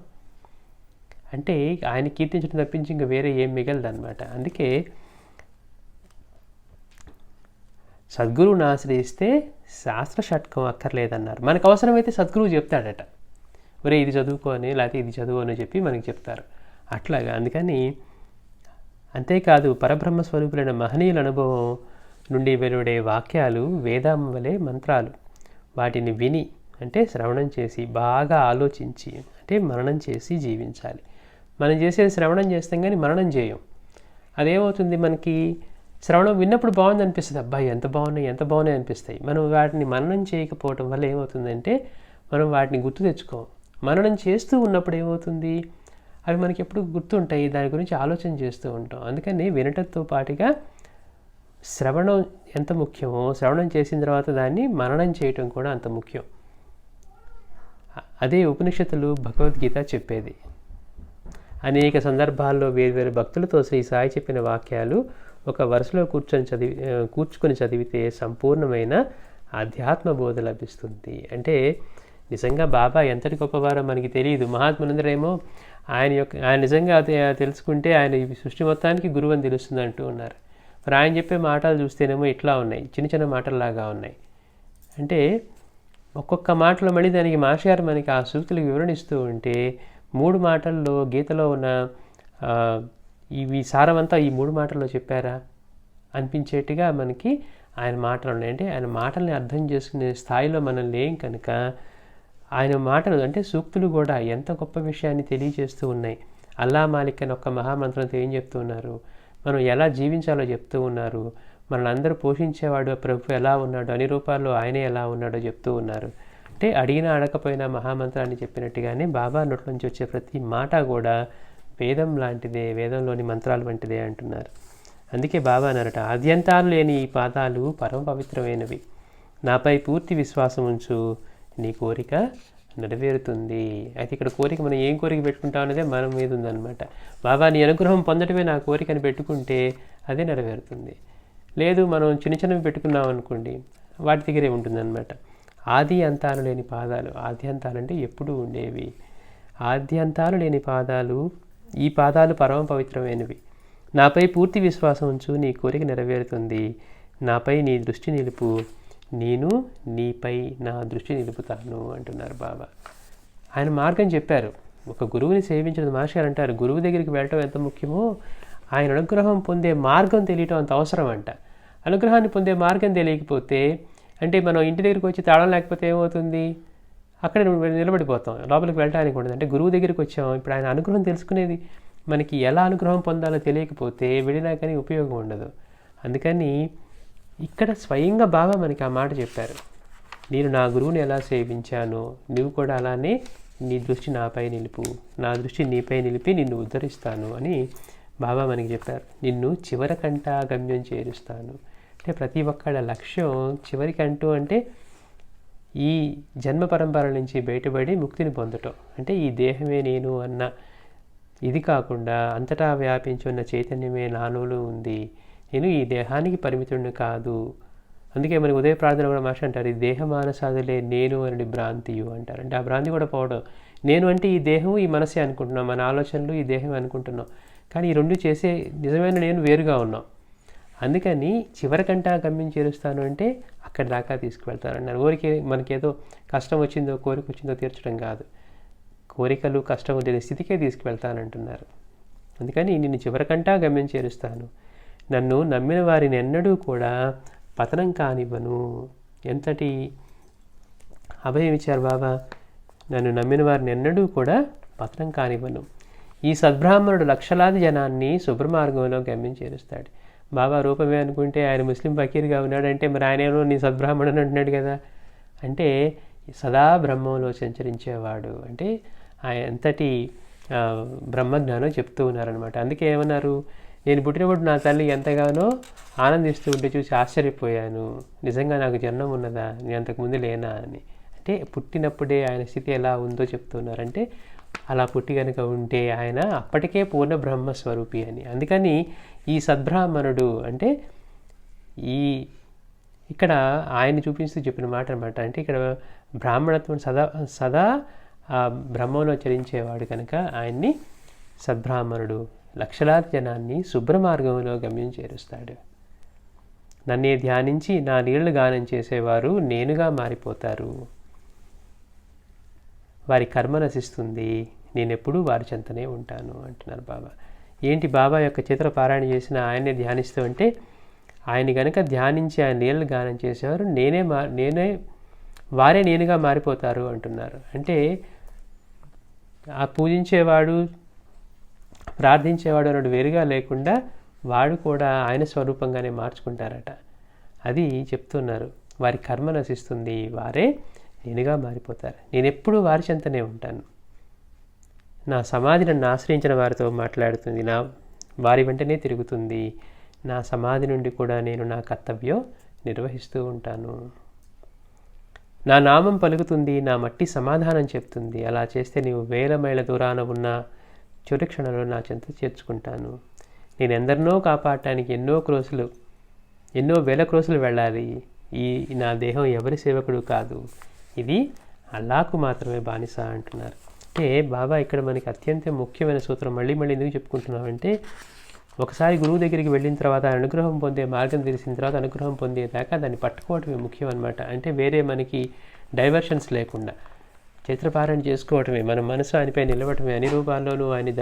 అంటే ఆయన కీర్తించడం తప్పించి ఇంకా వేరే ఏం మిగలదన్నమాట. అందుకే సద్గురువుని ఆశ్రయిస్తే శాస్త్ర షట్కం అక్కర్లేదన్నారు. మనకు అవసరమైతే సద్గురువు చెప్తాడట, ఒరే ఇది చదువుకో అని, లేకపోతే ఇది చదువు అని చెప్పి మనకి చెప్తారు. అట్లాగా అందుకని అంతేకాదు పరబ్రహ్మ స్వరూపులైన మహనీయుల అనుభవం నుండి వెలువడే వాక్యాలు వేదం వలె మంత్రాలు. వాటిని విని అంటే శ్రవణం చేసి బాగా ఆలోచించి అంటే మననం చేసి జీవించాలి. మనం చేసేది శ్రవణం చేస్తాం కానీ మననం చేయం. అదేమవుతుంది, మనకి శ్రవణం విన్నప్పుడు బాగుంది అనిపిస్తుంది, అబ్బాయి ఎంత బాగున్నాయి అనిపిస్తాయి. మనం వాటిని మననం చేయకపోవటం వల్ల ఏమవుతుందంటే మనం వాటిని గుర్తు తెచ్చుకోం. మననం చేస్తూ ఉన్నప్పుడు ఏమవుతుంది, అవి మనకి ఎప్పుడు గుర్తుంటాయి, దాని గురించి ఆలోచన చేస్తూ ఉంటాం. అందుకని వినటంతో పాటుగా శ్రవణం ఎంత ముఖ్యమో, శ్రవణం చేసిన తర్వాత దాన్ని మననం చేయటం కూడా అంత ముఖ్యం. అదే ఉపనిషత్తులు భగవద్గీత చెప్పేది. అనేక సందర్భాల్లో వేర్వేరు భక్తులతో శ్రీ సాయి చెప్పిన వాక్యాలు ఒక వరుసలో కూర్చుకొని చదివితే సంపూర్ణమైన ఆధ్యాత్మ బోధ లభిస్తుంది. అంటే నిజంగా బాబా ఎంతటి గొప్పవారో మనకి తెలియదు. మహాత్ములందరేమో ఆయన నిజంగా తెలుసుకుంటే ఆయన ఈ సృష్టి మొత్తానికి గురువు అని తెలుస్తుంది అంటూ ఉన్నారు. మరి ఆయన చెప్పే మాటలు చూస్తేనేమో ఇట్లా ఉన్నాయి, చిన్న చిన్న మాటల్లాగా ఉన్నాయి. అంటే ఒక్కొక్క మాటలో మళ్ళీ దానికి మాస్టర్ మనకి ఆ సూక్తులకు వివరణిస్తూ ఉంటే 3 మాటల్లో గీతలో ఉన్న ఇవి సారమంతా ఈ 3 మాటల్లో చెప్పారా అనిపించేట్టుగా మనకి ఆయన మాటలు ఉన్నాయి. అంటే ఆయన మాటల్ని అర్థం చేసుకునే స్థాయిలో మనం లేం కనుక ఆయన మాటలు అంటే సూక్తులు కూడా ఎంత గొప్ప విషయాన్ని తెలియజేస్తూ ఉన్నాయి. అల్లా మాలిక్ అని ఒక్క మహామంత్రంతో ఏం చెప్తూ ఉన్నారు, మనం ఎలా జీవించాలో చెప్తూ ఉన్నారు. మనల్ని అందరూ పోషించేవాడు ప్రభు ఎలా ఉన్నాడో, అన్ని రూపాల్లో ఆయనే ఎలా ఉన్నాడో చెప్తూ ఉన్నారు. అంటే అడిగినా అడగకపోయినా మహామంత్రాన్ని చెప్పినట్టుగానే బాబా నోట్ల నుంచి వచ్చే ప్రతి మాట కూడా వేదం లాంటిదే, వేదంలోని మంత్రాలు వంటిదే అంటున్నారు. అందుకే బాబా అన్నారట, ఆద్యంతాలు లేని ఈ పాదాలు పరమ పవిత్రమైనవి, నాపై పూర్తి విశ్వాసం ఉంచు, నీ కోరిక నెరవేరుతుంది. అయితే ఇక్కడ కోరిక మనం ఏం కోరిక పెట్టుకుంటాం అనేదే మన మీద ఉందన్నమాట. బాబా నీ అనుగ్రహం పొందడమే నా కోరికని పెట్టుకుంటే అదే నెరవేరుతుంది. లేదు మనం చిన్న చిన్నవి పెట్టుకున్నాం అనుకోండి, వాటి దగ్గరే ఉంటుందన్నమాట. ఆది అంతాలు లేని పాదాలు, ఆద్యంతాలు అంటే ఎప్పుడూ ఉండేవి, ఆద్యంతాలు లేని పాదాలు, ఈ పాదాలు పరమ పవిత్రమైనవి, నాపై పూర్తి విశ్వాసం ఉంచు, నీ కోరిక నెరవేరుతుంది, నాపై నీ దృష్టి నిలుపు, నేను నీపై నా దృష్టి నిలుపుతాను అంటున్నారు బాబా. ఆయన మార్గం చెప్పారు. ఒక గురువుని సేవించిన మాస్టర్ అంటారు, గురువు దగ్గరికి వెళ్ళటం ఎంత ముఖ్యమో ఆయన అనుగ్రహం పొందే మార్గం తెలియటం అంత అవసరం అంట. అనుగ్రహాన్ని పొందే మార్గం తెలియకపోతే అంటే మనం ఇంటి దగ్గరికి వచ్చి తాళం లేకపోతే ఏమవుతుంది, అక్కడ నిలబడిపోతాం, లోపలికి వెళ్ళడానికి ఉండదు. అంటే గురువు దగ్గరికి వచ్చాం, ఇప్పుడు ఆయన అనుగ్రహం తెలుసుకునేది మనకి ఎలా అనుగ్రహం పొందాలో తెలియకపోతే వెళ్ళినా కానీ ఉపయోగం ఉండదు. అందుకని ఇక్కడ స్వయంగా బాబా మనకి ఆ మాట చెప్పారు, నేను నా గురువుని ఎలా సేవించానో నువ్వు కూడా అలానే నీ దృష్టి నాపై నిలుపు, నా దృష్టి నీపై నిలిపి నిన్ను ఉద్ధరిస్తాను అని బాబా మనకి చెప్పారు. నిన్ను చివరికంటా గమ్యం చేరుస్తాను. అంటే ప్రతి ఒక్కళ్ళ లక్ష్యం చివరికంటూ అంటే ఈ జన్మ పరంపర నుంచి బయటపడి ముక్తిని పొందటం. అంటే ఈ దేహమే నేను అన్న ఇది కాకుండా అంతటా వ్యాపించి ఉన్న చైతన్యమే నాలోనూ ఉంది, నేను ఈ దేహానికి పరిమితుడిని కాదు. అందుకే మనకి ఉదయ ప్రార్థన కూడా మాస్టర్ అంటారు, ఈ దేహ మానసాదులే నేను అని భ్రాంతియు అంటారు. అంటే ఆ భ్రాంతి కూడా పోవడం. నేను అంటే ఈ దేహం ఈ మనసే అనుకుంటున్నాం, మన ఆలోచనలు ఈ దేహం అనుకుంటున్నాం, కానీ ఈ రెండు చేసే నిజమైన నేను వేరుగా ఉన్నాం. అందుకని చివరికంటా గమ్యం చేరుస్తాను అంటే అక్కడి దాకా తీసుకువెళ్తారన్నారు. ఊరికే మనకేదో కష్టం వచ్చిందో కోరిక వచ్చిందో తీర్చడం కాదు, కోరికలు కష్టం లేని స్థితికే తీసుకువెళ్తానంటున్నారు. అందుకని నిన్ను చివరికంటా గమ్యం చేరుస్తాను, నన్ను నమ్మిన వారిని ఎన్నడూ కూడా పతనం కానివ్వను. ఎంతటి అభయం ఇచ్చారు బాబా, నన్ను నమ్మిన వారిని ఎన్నడూ కూడా పతనం కానివ్వను. ఈ సద్బ్రాహ్మణుడు లక్షలాది జనాన్ని శుభ్రమార్గంలో గమ్యం చేరుస్తాడు. బాబా రూపమే అనుకుంటే ఆయన ముస్లిం ఫకీర్గా ఉన్నాడంటే మరి ఆయన ఏమో నీ సద్బ్రాహ్మణుడు అంటున్నాడు కదా. అంటే సదా బ్రహ్మంలో సంచరించేవాడు, అంటే ఆయన ఎంతటి బ్రహ్మజ్ఞానం చెప్తూ ఉన్నారనమాట. అందుకే ఏమన్నారు, నేను పుట్టినప్పుడు నా తల్లి ఎంతగానో ఆనందిస్తూ ఉంటే చూసి ఆశ్చర్యపోయాను, నిజంగా నాకు జన్మం ఉన్నదా, నేను అంతకుముందు లేనా అని. అంటే పుట్టినప్పుడే ఆయన స్థితి ఎలా ఉందో చెప్తున్నారంటే అలా పుట్టి కనుక ఉంటే ఆయన అప్పటికే పూర్ణ బ్రహ్మస్వరూపి అని. అందుకని ఈ సద్బ్రాహ్మణుడు అంటే ఇక్కడ ఆయన చూపిస్తూ చెప్పిన మాట అనమాట. అంటే ఇక్కడ బ్రాహ్మణత్వం సదా బ్రహ్మంలో చరించేవాడు కనుక ఆయన్ని సద్బ్రాహ్మణుడు లక్షలాది జనాన్ని శుభ్ర మార్గంలో గమ్యం చేరుస్తాడు. నన్నే ధ్యానించి నా నీళ్లు గానం చేసేవారు నేనుగా మారిపోతారు. వారి కర్మ నశిస్తుంది, నేనెప్పుడూ వారి చెంతనే ఉంటాను అంటున్నారు బాబా. ఏంటి బాబా యొక్క చిత్ర పారాయణ చేసిన ఆయన్నే ధ్యానిస్తూ అంటే, ఆయన కనుక ధ్యానించి ఆయన నీళ్ళు గానం చేసేవారు వారే నేనుగా మారిపోతారు అంటున్నారు. అంటే ఆ పూజించేవాడు ప్రార్థించేవాడు అన్నాడు వేరుగా లేకుండా వాడు కూడా ఆయన స్వరూపంగానే మార్చుకుంటారట. అది చెప్తున్నారు. వారి కర్మ నశిస్తుంది, వారే నేనుగా మారిపోతారు, నేనెప్పుడూ వారి చెంతనే ఉంటాను. నా సమాధి నన్ను ఆశ్రయించిన వారితో మాట్లాడుతుంది, వారి వెంటనే తిరుగుతుంది. నా సమాధి నుండి కూడా నేను నా కర్తవ్యం నిర్వహిస్తూ ఉంటాను. నా నామం పలుకుతుంది, నా మట్టి సమాధానం చెప్తుంది. అలా చేస్తే నీవు వేల మైళ్ళ దూరాన ఉన్న చివరి క్షణంలో నా చెంత చేర్చుకుంటాను. నేను ఎందరినో కాపాడటానికి ఎన్నో వేల క్రోసులు వెళ్ళాలి. నా దేహం ఎవరి సేవకుడు కాదు, ఇది అల్లాకు మాత్రమే బానిస అంటున్నారు. అంటే బాబా ఇక్కడ మనకి అత్యంత ముఖ్యమైన సూత్రం మళ్ళీ ఎందుకు చెప్పుకుంటున్నామంటే, ఒకసారి గురువు దగ్గరికి వెళ్ళిన తర్వాత అనుగ్రహం పొందే మార్గం తెలిసిన తర్వాత అనుగ్రహం పొందేదాకా దాన్ని పట్టుకోవటమే ముఖ్యం అనమాట. అంటే వేరే మనకి డైవర్షన్స్ లేకుండా చైత్రపారాయణ చేసుకోవటమే, మన మనసు ఆయనపై నిలవటమే, అన్ని రూపాల్లోనూ ఆయన్ని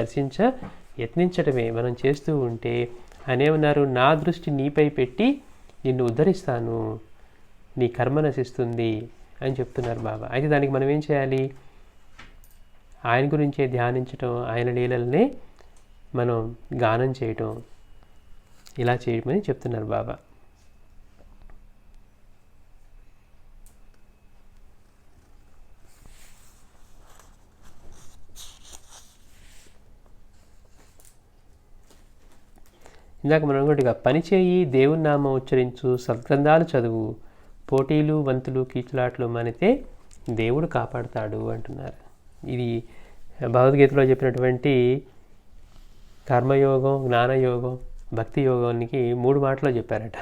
యత్నించటమే మనం చేస్తూ ఉంటే ఆయన ఏమన్నారు, నా దృష్టి నీపై పెట్టి నిన్ను ఉద్ధరిస్తాను, నీ కర్మ నశిస్తుంది అని చెప్తున్నారు బాబా. అయితే దానికి మనం ఏం చేయాలి? ఆయన గురించే ధ్యానించటం, ఆయన లీలల్ని మనం గానం చేయటం, ఇలా చేయమని చెప్తున్నారు బాబా. ఇందాక మనం కూడా పనిచేయి, దేవుని నామం ఉచ్చరించు, సద్గ్రంథాలు చదువు, పోటీలు వంతులు కీచులాట్లు మానితే దేవుడు కాపాడుతాడు అంటున్నారు. ఇది భగవద్గీతలో చెప్పినటువంటి కర్మయోగం, జ్ఞానయోగం, భక్తి యోగానికి 3 మాటలో చెప్పారట.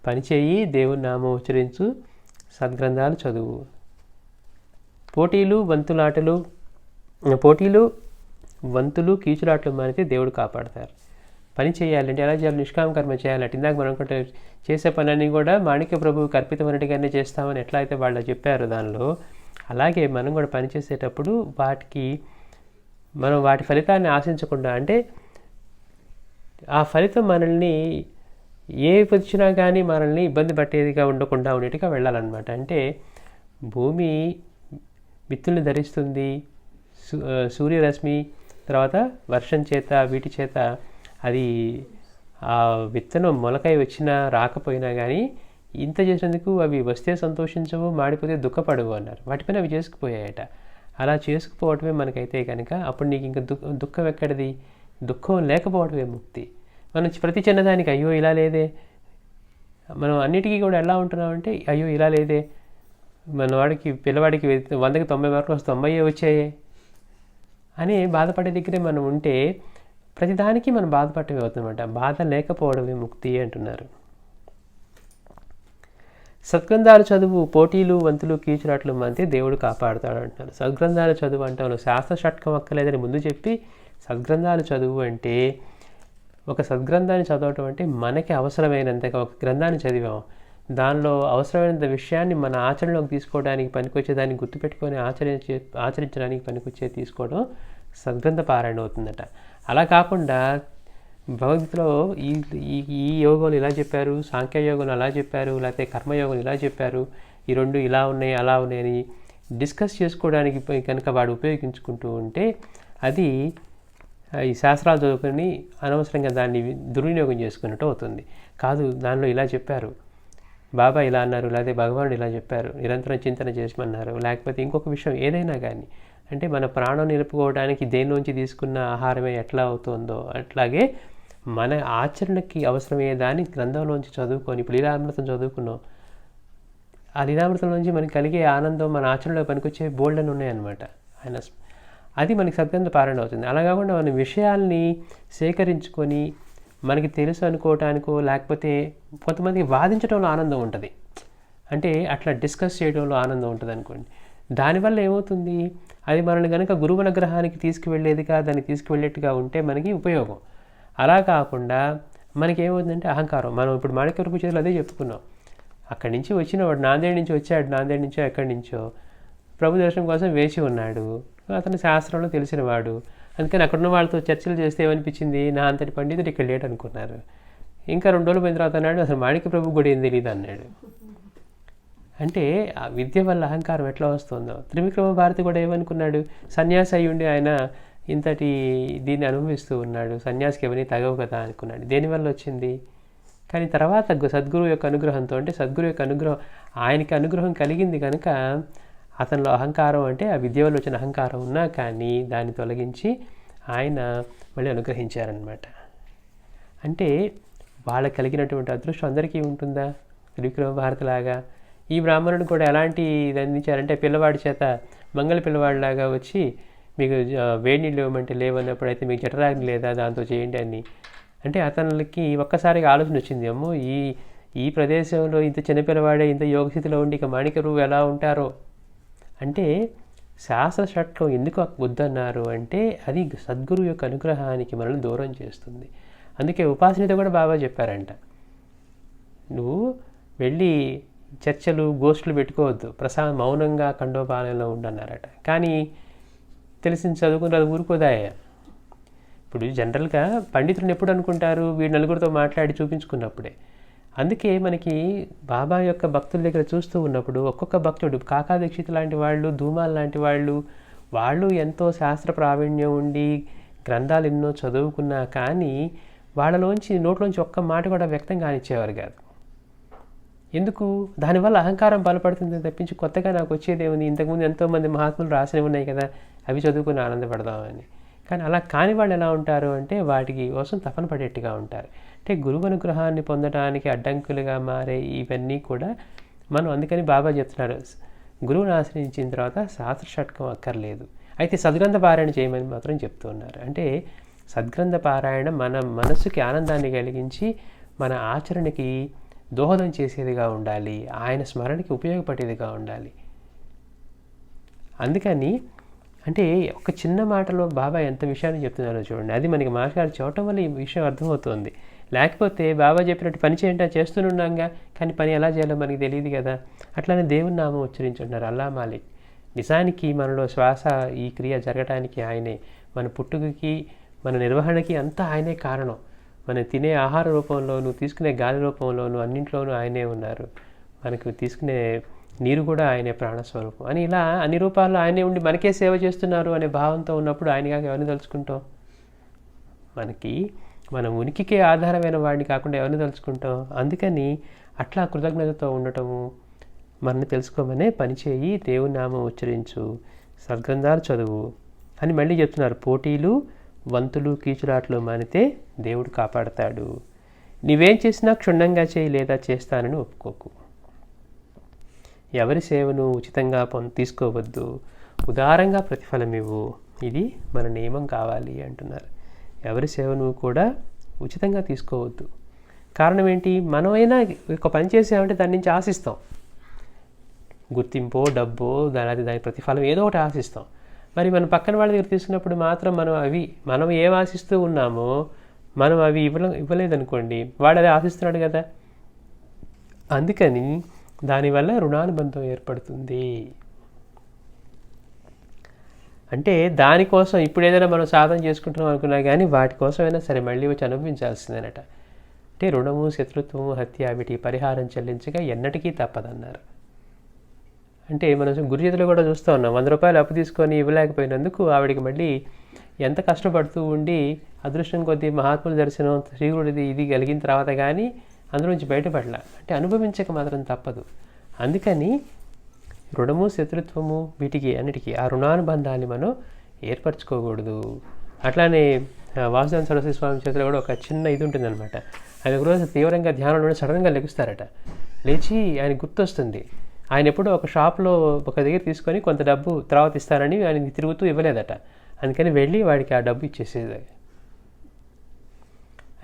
పనిచేయి, దేవుని నామం ఉచ్చరించు, సద్గ్రంథాలు చదువు, పోటీలు వంతులు కీచులాట్లు మానితే దేవుడు కాపాడతారు. పని చేయాలంటే ఎలా చేయాలి? నిష్కామ కర్మ చేయాలంటే ఇందాక మనం అనుకుంటే చేసే పనులన్నీ కూడా మాణిక్య ప్రభువు కల్పితమైనట్టుగానే చేస్తామని ఎట్లా అయితే వాళ్ళు చెప్పారు దానిలో, అలాగే మనం కూడా పని చేసేటప్పుడు మనం వాటి ఫలితాన్ని ఆశించకుండా, అంటే ఆ ఫలితం మనల్ని ఏ వచ్చినా కానీ మనల్ని ఇబ్బంది పట్టేదిగా ఉండేట్టుగా వెళ్ళాలన్నమాట. అంటే భూమి విత్తుల్ని ధరిస్తుంది, సూర్యరశ్మి తర్వాత వర్షం చేత వీటి చేత అది ఆ విత్తనం మొలకై వచ్చినా రాకపోయినా కానీ ఇంత చేసినందుకు అవి వస్తే సంతోషించవు, మాడిపోతే దుఃఖపడవు అన్నారు. వాటిపైన అవి చేసుకుపోయాయట. అలా చేసుకుపోవటమే మనకైతే కనుక అప్పుడు నీకు ఇంకా దుఃఖం ఎక్కడిది? దుఃఖం లేకపోవటమే ముక్తి. మనం ప్రతి చిన్నదానికి అయ్యో ఇలా లేదే, మనం అన్నిటికీ కూడా ఎలా ఉంటున్నామంటే అయ్యో ఇలా లేదే, పిల్లవాడికి 100కి 90 మార్కులు 90 వచ్చాయే అని బాధపడే దగ్గరే మనం ఉంటే ప్రతిదానికి మనం బాధపడటమే అవుతుందన్నమాట. బాధ లేకపోవడమే ముక్తి అంటున్నారు. సద్గ్రంథాలు చదువు, పోటీలు వంతులు కీచులాట్లు మంతే దేవుడు కాపాడుతాడు అంటున్నారు. సద్గ్రంథాలు చదువు అంటే మనం శాస్త్ర షట్కం అక్కలేదని ముందు చెప్పి సద్గ్రంథాలు చదువు అంటే, ఒక సద్గ్రంథాన్ని చదవటం అంటే మనకి అవసరమైనంతగా ఒక గ్రంథాన్ని చదివాం, దానిలో అవసరమైనంత విషయాన్ని మన ఆచరణలోకి తీసుకోవడానికి పనికొచ్చేదాన్ని గుర్తుపెట్టుకొని ఆచరించడానికి పనికొచ్చే తీసుకోవడం సద్గ్రంథ పారాయణ అవుతుందట. అలా కాకుండా భగవద్గీతలో ఈ యోగంలో ఇలా చెప్పారు, సాంఖ్యయోగంలో అలా చెప్పారు, లేకపోతే కర్మయోగం ఇలా చెప్పారు, ఈ 2 ఇలా ఉన్నాయి అలా ఉన్నాయని డిస్కస్ చేసుకోవడానికి కనుక వాడు ఉపయోగించుకుంటూ ఉంటే అది ఈ శాస్త్రాలు చదువుకొని అనవసరంగా దాన్ని దుర్వినియోగం చేసుకున్నట్టు అవుతుంది. కాదు, దానిలో ఇలా చెప్పారు, బాబా ఇలా అన్నారు, లేకపోతే భగవానుడు ఇలా చెప్పారు, నిరంతరం చింతన చేసమన్నారు, లేకపోతే ఇంకొక విషయం ఏదైనా కానీ, అంటే మన ప్రాణం నిలుపుకోవడానికి దేనిలోంచి తీసుకున్న ఆహారమే ఎట్లా అవుతుందో అట్లాగే మన ఆచరణకి అవసరమయ్యే దాన్ని గ్రంథంలోంచి చదువుకొని, ఇప్పుడు లీలామృతం చదువుకున్నాం, ఆ లీలామృతం నుంచి మనకి కలిగే ఆనందం మన ఆచరణలో పనికొచ్చే బోల్డ్ అని ఉన్నాయన్నమాట. అది మనకి సద్గ్రంథ పారాయణ అవుతుంది. అలా కాకుండా మన విషయాల్ని సేకరించుకొని మనకి తెలుసు అనుకోవటానికో, లేకపోతే కొంతమందికి వాదించడంలో ఆనందం ఉంటుంది, అంటే అట్లా డిస్కస్ చేయడంలో ఆనందం ఉంటుంది అనుకోండి. దానివల్ల ఏమవుతుంది, అది మనల్ని కనుక గురువు అనుగ్రహానికి తీసుకువెళ్ళేదిగా, దాన్ని తీసుకువెళ్ళేట్టుగా ఉంటే మనకి ఉపయోగం. అలా కాకుండా మనకేమవుతుందంటే అహంకారం. మనం ఇప్పుడు మాణిక్యవరపు చేతులు అదే చెప్పుకున్నాం. అక్కడి నుంచి వచ్చినవాడు నాందేడ్ నుంచి వచ్చాడు, నాందేడ్ నుంచో ఎక్కడి నుంచో ప్రభు దర్శనం కోసం వేచి ఉన్నాడు. అతను శాస్త్రంలో తెలిసినవాడు. అందుకని అక్కడున్న వాళ్ళతో చర్చలు చేస్తే ఏమనిపించింది, నా అంతటి పండితుడు ఇక్కడ లేడు అనుకున్నారు. ఇంకా 2 రోజులు పోయిన తర్వాత అన్నాడు, అసలు మాణిక్య ప్రభు కూడా ఏం తెలియదు అన్నాడు. అంటే ఆ విద్య వల్ల అహంకారం ఎట్లా వస్తుందో. త్రివిక్రమ భారతి కూడా ఏమనుకున్నాడు, సన్యాసి అయి ఉండి ఆయన ఇంతటి దీన్ని అనుభవిస్తూ ఉన్నాడు, సన్యాసికి ఎవరిని తగవు కదా అనుకున్నాడు. దేనివల్ల వచ్చింది? కానీ తర్వాత సద్గురువు యొక్క అనుగ్రహంతో, అంటే సద్గురు యొక్క అనుగ్రహం, ఆయనకి అనుగ్రహం కలిగింది కనుక అతనిలో అహంకారం, అంటే ఆ విద్య వల్ల వచ్చిన అహంకారం ఉన్నా కానీ దాన్ని తొలగించి ఆయన మళ్ళీ అనుగ్రహించారనమాట. అంటే వాళ్ళకి కలిగినటువంటి అదృష్టం అందరికీ ఉంటుందా? త్రివిక్రమ భారతిలాగా ఈ బ్రాహ్మణుడు కూడా ఎలాంటి ఇది అందించారంటే, పిల్లవాడి చేత మంగళ పిల్లవాడిలాగా వచ్చి మీకు వేడి నీళ్ళు ఇవ్వమంటే లేవన్నప్పుడు అయితే మీకు జఠరాగ్ని లేదా దాంతో చేయండి అని. అంటే అతనికి ఒక్కసారిగా ఆలోచన వచ్చింది, అమ్మో ఈ ప్రదేశంలో ఇంత చిన్నపిల్లవాడే ఇంత యోగస్థితిలో ఉండి ఇక మాణిక్యరువు ఎలా ఉంటారో. అంటే శాస్త్ర షట్కం ఎందుకు వద్దన్నారు అంటే అది సద్గురు యొక్క అనుగ్రహానికి మనల్ని దూరం చేస్తుంది. అందుకే ఉపాసనతో కూడా బాబా చెప్పారంట, నువ్వు వెళ్ళి చర్చలు గోష్ఠులు పెట్టుకోవద్దు, మౌనంగా ఖండోపాలనలో ఉండన్నారట. కానీ తెలిసింది చదువుకుని అది ఊరుకోదాయ. ఇప్పుడు జనరల్గా పండితులను ఎప్పుడు అనుకుంటారు, వీడు నలుగురితో మాట్లాడి చూపించుకున్నప్పుడే. అందుకే మనకి బాబా యొక్క భక్తుల దగ్గర చూస్తూ ఉన్నప్పుడు ఒక్కొక్క భక్తుడు, కాకా దీక్షిత్ లాంటి వాళ్ళు, ధూమాల్ లాంటి వాళ్ళు ఎంతో శాస్త్ర ప్రావీణ్యం ఉండి గ్రంథాలు ఎన్నో చదువుకున్నా కానీ వాళ్ళలోంచి నోట్లోంచి ఒక్క మాట కూడా వ్యక్తం కానిచ్చేవారు కాదు. ఎందుకు? దానివల్ల అహంకారం బలపడుతుంది తప్పించి కొత్తగా నాకు వచ్చేదేముంది, ఇంతకుముందు ఎంతోమంది మహాత్ములు రాసినవి ఉన్నాయి కదా, అవి చదువుకుని ఆనందపడదామని. కానీ అలా కాని వాళ్ళు ఎలా ఉంటారు అంటే వాటికి కోసం తపన పడేట్టుగా ఉంటారు. అంటే గురువు అనుగ్రహాన్ని పొందడానికి అడ్డంకులుగా మారే ఇవన్నీ కూడా మనం, అందుకని బాబా చెప్తున్నారు, గురువుని ఆశ్రయించిన తర్వాత శాస్త్ర షట్కం అక్కర్లేదు, అయితే సద్గ్రంథ పారాయణ చేయమని మాత్రం చెప్తూ ఉన్నారు. అంటే సద్గ్రంథ పారాయణ మన మనస్సుకి ఆనందాన్ని కలిగించి మన ఆచరణకి దోహదం చేసేదిగా ఉండాలి, ఆయన స్మరణకి ఉపయోగపడేదిగా ఉండాలి. అందుకని అంటే ఒక చిన్న మాటలో బాబా ఎంత విషయాన్ని చెప్తున్నారో చూడండి. అది మనకి మాస్టర్ చూడటం వల్ల ఈ విషయం అర్థమవుతుంది. లేకపోతే బాబా చెప్పినట్టు పని చేయండి చేస్తున్నాగా, కానీ పని ఎలా చేయాలో మనకి తెలియదు కదా. అట్లానే దేవుని నామం ఉచ్చరించుంటున్నారు, అల్లా మాలిక్. నిజానికి మనలో శ్వాస ఈ క్రియ జరగటానికి ఆయనే, మన పుట్టుకకి మన నిర్వహణకి అంతా ఆయనే కారణం. మనం తినే ఆహార రూపంలోనూ తీసుకునే గాలి రూపంలోనూ అన్నింట్లోనూ ఆయనే ఉన్నారు. మనకు తీసుకునే నీరు కూడా ఆయనే ప్రాణస్వరూపం అని, ఇలా అన్ని రూపాల్లో ఆయనే ఉండి మనకే సేవ చేస్తున్నారు అనే భావంతో ఉన్నప్పుడు ఆయనగా ఎవరిని తలుచుకుంటాం? మన ఉనికికే ఆధారమైన వాడిని కాకుండా ఎవరిని తలుచుకుంటాం? అందుకని అట్లా కృతజ్ఞతతో ఉండటము, మనల్ని తెలుసుకోమనే పనిచేయి, దేవుని నామం ఉచ్చరించు, సద్గ్రంథాలు చదువు అని మళ్ళీ చెప్తున్నారు. పోటీలు వంతులు కీచులాట్లు మానితే దేవుడు కాపాడతాడు. నీవేం చేసినా క్షుణ్ణంగా చేయి, లేదా చేస్తానని ఒప్పుకోకు. ఎవరి సేవను ఉచితంగా తీసుకోవద్దు, ఉదారంగా ప్రతిఫలం ఇవ్వు, ఇది మన నియమం కావాలి అంటున్నారు. ఎవరి సేవను కూడా ఉచితంగా తీసుకోవద్దు. కారణం ఏంటి? మనమైనా ఒక పని చేసామంటే దాని నుంచి ఆశిస్తాం, గుర్తింపో డబ్బో దాని ప్రతిఫలం ఏదో ఒకటి ఆశిస్తాం. మరి మనం పక్కన వాళ్ళ దగ్గర తీసుకున్నప్పుడు మాత్రం మనం ఏం ఆశిస్తూ ఉన్నామో మనం అవి ఇవ్వలేదనుకోండి, వాడు అది ఆశిస్తున్నాడు కదా. అందుకని దానివల్ల రుణానుబంధం ఏర్పడుతుంది. అంటే దానికోసం ఇప్పుడు ఏదైనా మనం సాధన చేసుకుంటున్నాం అనుకున్నా కానీ వాటి కోసమైనా సరే మళ్ళీ వచ్చి అనుభవించాల్సిందేనట. అంటే రుణము, శత్రుత్వము, హత్య వీటి పరిహారం చెల్లించగా ఎన్నటికీ తప్పదన్నారు. అంటే మనం గురి చేతిలో కూడా చూస్తూ ఉన్నాం, 100 రూపాయలు అప్పు తీసుకొని ఇవ్వలేకపోయినందుకు ఆవిడికి మళ్ళీ ఎంత కష్టపడుతూ ఉండి అదృష్టం కొద్దీ మహాత్ముల దర్శనం, శ్రీగుడిది ఇది కలిగిన తర్వాత కానీ అందులోంచి బయటపడలా. అంటే అనుభవించక మాత్రం తప్పదు. అందుకని రుణము, శత్రుత్వము వీటికి అన్నిటికీ ఆ రుణానుబంధాన్ని మనం ఏర్పరచుకోకూడదు. అట్లానే వాసుదేవ సరస్వతి స్వామి చేతిలో కూడా ఒక చిన్న ఇది ఉంటుందన్నమాట. ఆయన ఒకరోజు తీవ్రంగా ధ్యానంలో సడన్గా లెగుస్తారట. లేచి ఆయన గుర్తొస్తుంది, ఆయన ఎప్పుడో ఒక షాప్లో ఒక దగ్గర తీసుకొని కొంత డబ్బు తర్వాత ఇస్తారని ఆయన తిరుగుతూ ఇవ్వలేదట. అందుకని వెళ్ళి వాడికి ఆ డబ్బు ఇచ్చేసేది.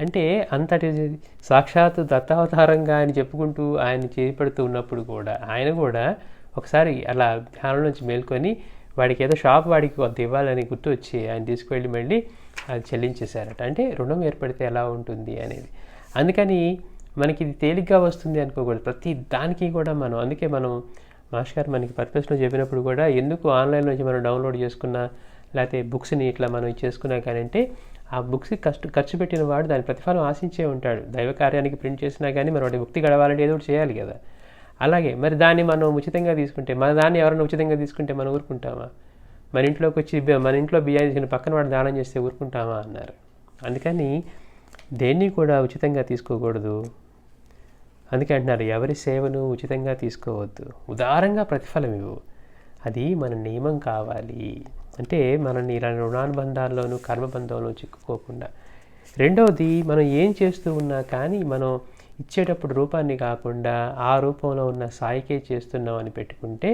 అంటే అంతటి సాక్షాత్తు దత్తావతారంగా ఆయన చెప్పుకుంటూ ఆయన చేపడుతూ ఉన్నప్పుడు కూడా ఆయన కూడా ఒకసారి అలా ధ్యానం నుంచి మేల్కొని వాడికి ఏదో షాప్ వాడికి కొంత ఇవ్వాలని గుర్తు వచ్చి ఆయన తీసుకువెళ్ళి మళ్ళీ అది చెల్లించేశారట. అంటే రుణం ఏర్పడితే ఎలా ఉంటుంది అనేది. అందుకని మనకి ఇది తేలిగ్గా వస్తుంది అనుకోకూడదు. ప్రతి దానికి కూడా అందుకే మనం మాస్టర్ గారు మనకి పర్పస్లో చెప్పినప్పుడు కూడా ఎందుకు ఆన్లైన్ నుంచి మనం డౌన్లోడ్ చేసుకున్నా లేకపోతే బుక్స్ని ఇట్లా మనం చేసుకున్నా కానీ అంటే ఆ బుక్స్కి ఖర్చు పెట్టిన వాడు దాని ప్రతిఫలం ఆశించే ఉంటాడు. దైవ కార్యానికి ప్రింట్ చేసినా కానీ మరి వాడి భక్తి గడవాలంటే ఏదో ఒకటి చేయాలి కదా. అలాగే మరి దాన్ని మనం ఉచితంగా తీసుకుంటే మన దాన్ని ఎవరైనా ఉచితంగా తీసుకుంటే మనం ఊరుకుంటామా? మన ఇంట్లో బియ్యాన్ని తీసుకుని పక్కన వాడు దానం చేస్తే ఊరుకుంటామా అన్నారు. అందుకని దేన్ని కూడా ఉచితంగా తీసుకోకూడదు. అందుకే అంటున్నారు ఎవరి సేవను ఉచితంగా తీసుకోవద్దు, ఉదారంగా ప్రతిఫలం ఇవ్వు. అది మన నియమం కావాలి. అంటే మనల్ని ఇలా రుణానుబంధాల్లోనూ కర్మబంధంలో చిక్కుకోకుండా. రెండవది మనం ఏం చేస్తూ ఉన్నా కానీ మనం ఇచ్చేటప్పుడు రూపాన్ని కాకుండా ఆ రూపంలో ఉన్న సాయికే చేస్తున్నాం అని పెట్టుకుంటే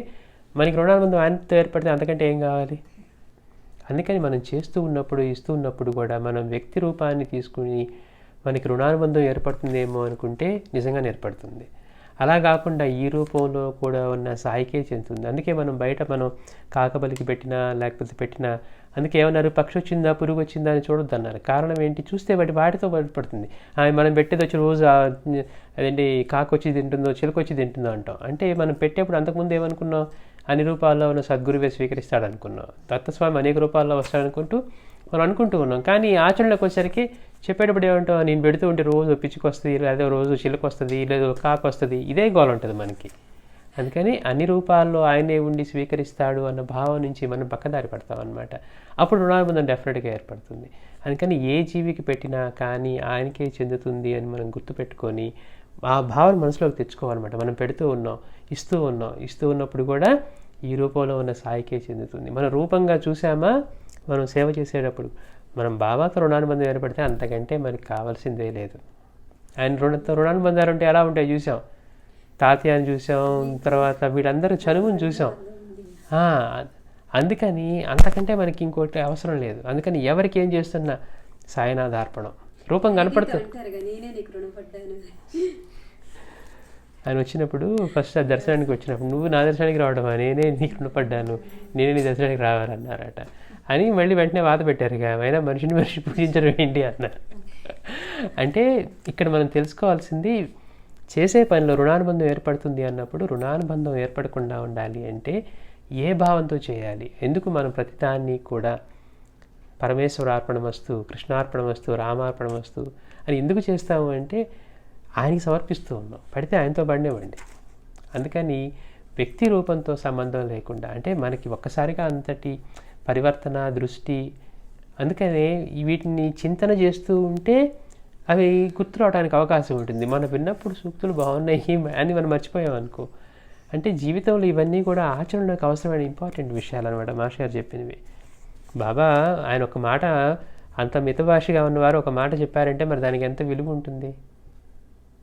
మనకి రుణానుబంధం ఆయనతో ఏర్పడితే అంతకంటే ఏం కావాలి. అందుకని మనం చేస్తూ ఉన్నప్పుడు ఇస్తూ ఉన్నప్పుడు కూడా మనం వ్యక్తి రూపాన్ని తీసుకుని మనకి రుణానుబంధం ఏర్పడుతుందేమో అనుకుంటే నిజంగానే ఏర్పడుతుంది. అలా కాకుండా ఈ రూపంలో కూడా ఉన్న సాయికే చెందుతుంది. అందుకే మనం బయట మనం కాకబలికి పెట్టినా లేకపోతే పెట్టినా అందుకే ఏమన్నారు, పక్షి వచ్చిందా పురుగు వచ్చిందా అని చూడొద్దు అన్నారు. కారణం ఏంటి, చూస్తే వాటితో బయటపడుతుంది. మనం పెట్టేది వచ్చి రోజు అదేంటి కాకొచ్చి తింటుందో చిలుకొచ్చి తింటుందో అంటాం. అంటే మనం పెట్టేప్పుడు అంతకుముందు ఏమనుకున్నాం, అన్ని రూపాల్లో ఉన్న సద్గురువే స్వీకరిస్తాడు అనుకున్నాం. దత్తస్వామి అనేక రూపాల్లో వస్తాడనుకుంటూ మనం అనుకుంటూ ఉన్నాం. కానీ ఆచరణలోకి వచ్చేసరికి చెప్పేటప్పుడు ఏమంటాం, నేను పెడుతూ ఉంటే రోజు పిచ్చుకొస్తుంది, లేదా రోజు చిలుకు వస్తుంది, లేదా కాకు వస్తుంది, ఇదే గోల ఉంటుంది మనకి. అందుకని అన్ని రూపాల్లో ఆయనే ఉండి స్వీకరిస్తాడు అన్న భావం నుంచి మనం పక్కదారి పడతాం అనమాట. అప్పుడు రుణానుబంధం డెఫినెట్గా ఏర్పడుతుంది. అందుకని ఏ జీవికి పెట్టినా కానీ ఆయనకే చెందుతుంది అని మనం గుర్తుపెట్టుకొని ఆ భావన మనసులోకి తెచ్చుకోవాలన్నమాట. మనం పెడుతూ ఉన్నాం, ఇస్తూ ఉన్నప్పుడు కూడా ఈ రూపంలో ఉన్న సాయికే చెందుతుంది. మన రూపంగా చూసామా, మనం సేవ చేసేటప్పుడు మనం బాబాతో రుణానుబంధం ఏర్పడితే అంతకంటే మనకి కావాల్సిందే లేదు. ఆయన రుణానుబంధాలు ఉంటే ఎలా ఉంటాయి చూసాం, తాతయ్యని చూసాం, తర్వాత వీళ్ళందరూ చనువుని చూసాం. అందుకని అంతకంటే మనకి ఇంకోటి అవసరం లేదు. అందుకని ఎవరికి ఏం చేస్తున్నా సాయనాథార్పణం రూపం కనపడుతుంది. ఆయన వచ్చినప్పుడు ఫస్ట్ ఆ దర్శనానికి వచ్చినప్పుడు నువ్వు నా దర్శనానికి రావడమా, నేనే నీకు రుణపడ్డాను, నేనే నీ దర్శనానికి రావాలన్నారట అని మళ్ళీ వెంటనే వాత పెట్టారు. ఇక అయినా మనిషి పూజించడం ఏంటి అన్నారు. అంటే ఇక్కడ మనం తెలుసుకోవాల్సింది, చేసే పనిలో రుణానుబంధం ఏర్పడుతుంది అన్నప్పుడు రుణానుబంధం ఏర్పడకుండా ఉండాలి అంటే ఏ భావంతో చేయాలి. ఎందుకు మనం ప్రతిదాన్ని కూడా పరమేశ్వరార్పణమస్తు, కృష్ణార్పణమస్తు, రామార్పణమస్తు అని ఎందుకు చేస్తాము అంటే ఆయనకి సమర్పిస్తూ ఉన్నాం. పడితే ఆయనతో పడినేవ్వండి. అందుకని వ్యక్తి రూపంతో సంబంధం లేకుండా, అంటే మనకి ఒక్కసారిగా అంతటి పరివర్తన దృష్టి, అందుకనే వీటిని చింతన చేస్తూ ఉంటే అవి గుర్తు రావడానికి అవకాశం ఉంటుంది. మనం విన్నప్పుడు సూక్తులు బాగున్నాయి అని మనం మర్చిపోయాం అనుకో. అంటే జీవితంలో ఇవన్నీ కూడా ఆచరణకు అవసరమైన ఇంపార్టెంట్ విషయాలు అనమాట మాస్టర్ గారు చెప్పినవి. బాబా ఆయన ఒక మాట, అంత మితభాషగా ఉన్నవారు ఒక మాట చెప్పారంటే మరి దానికి ఎంత విలువ ఉంటుంది.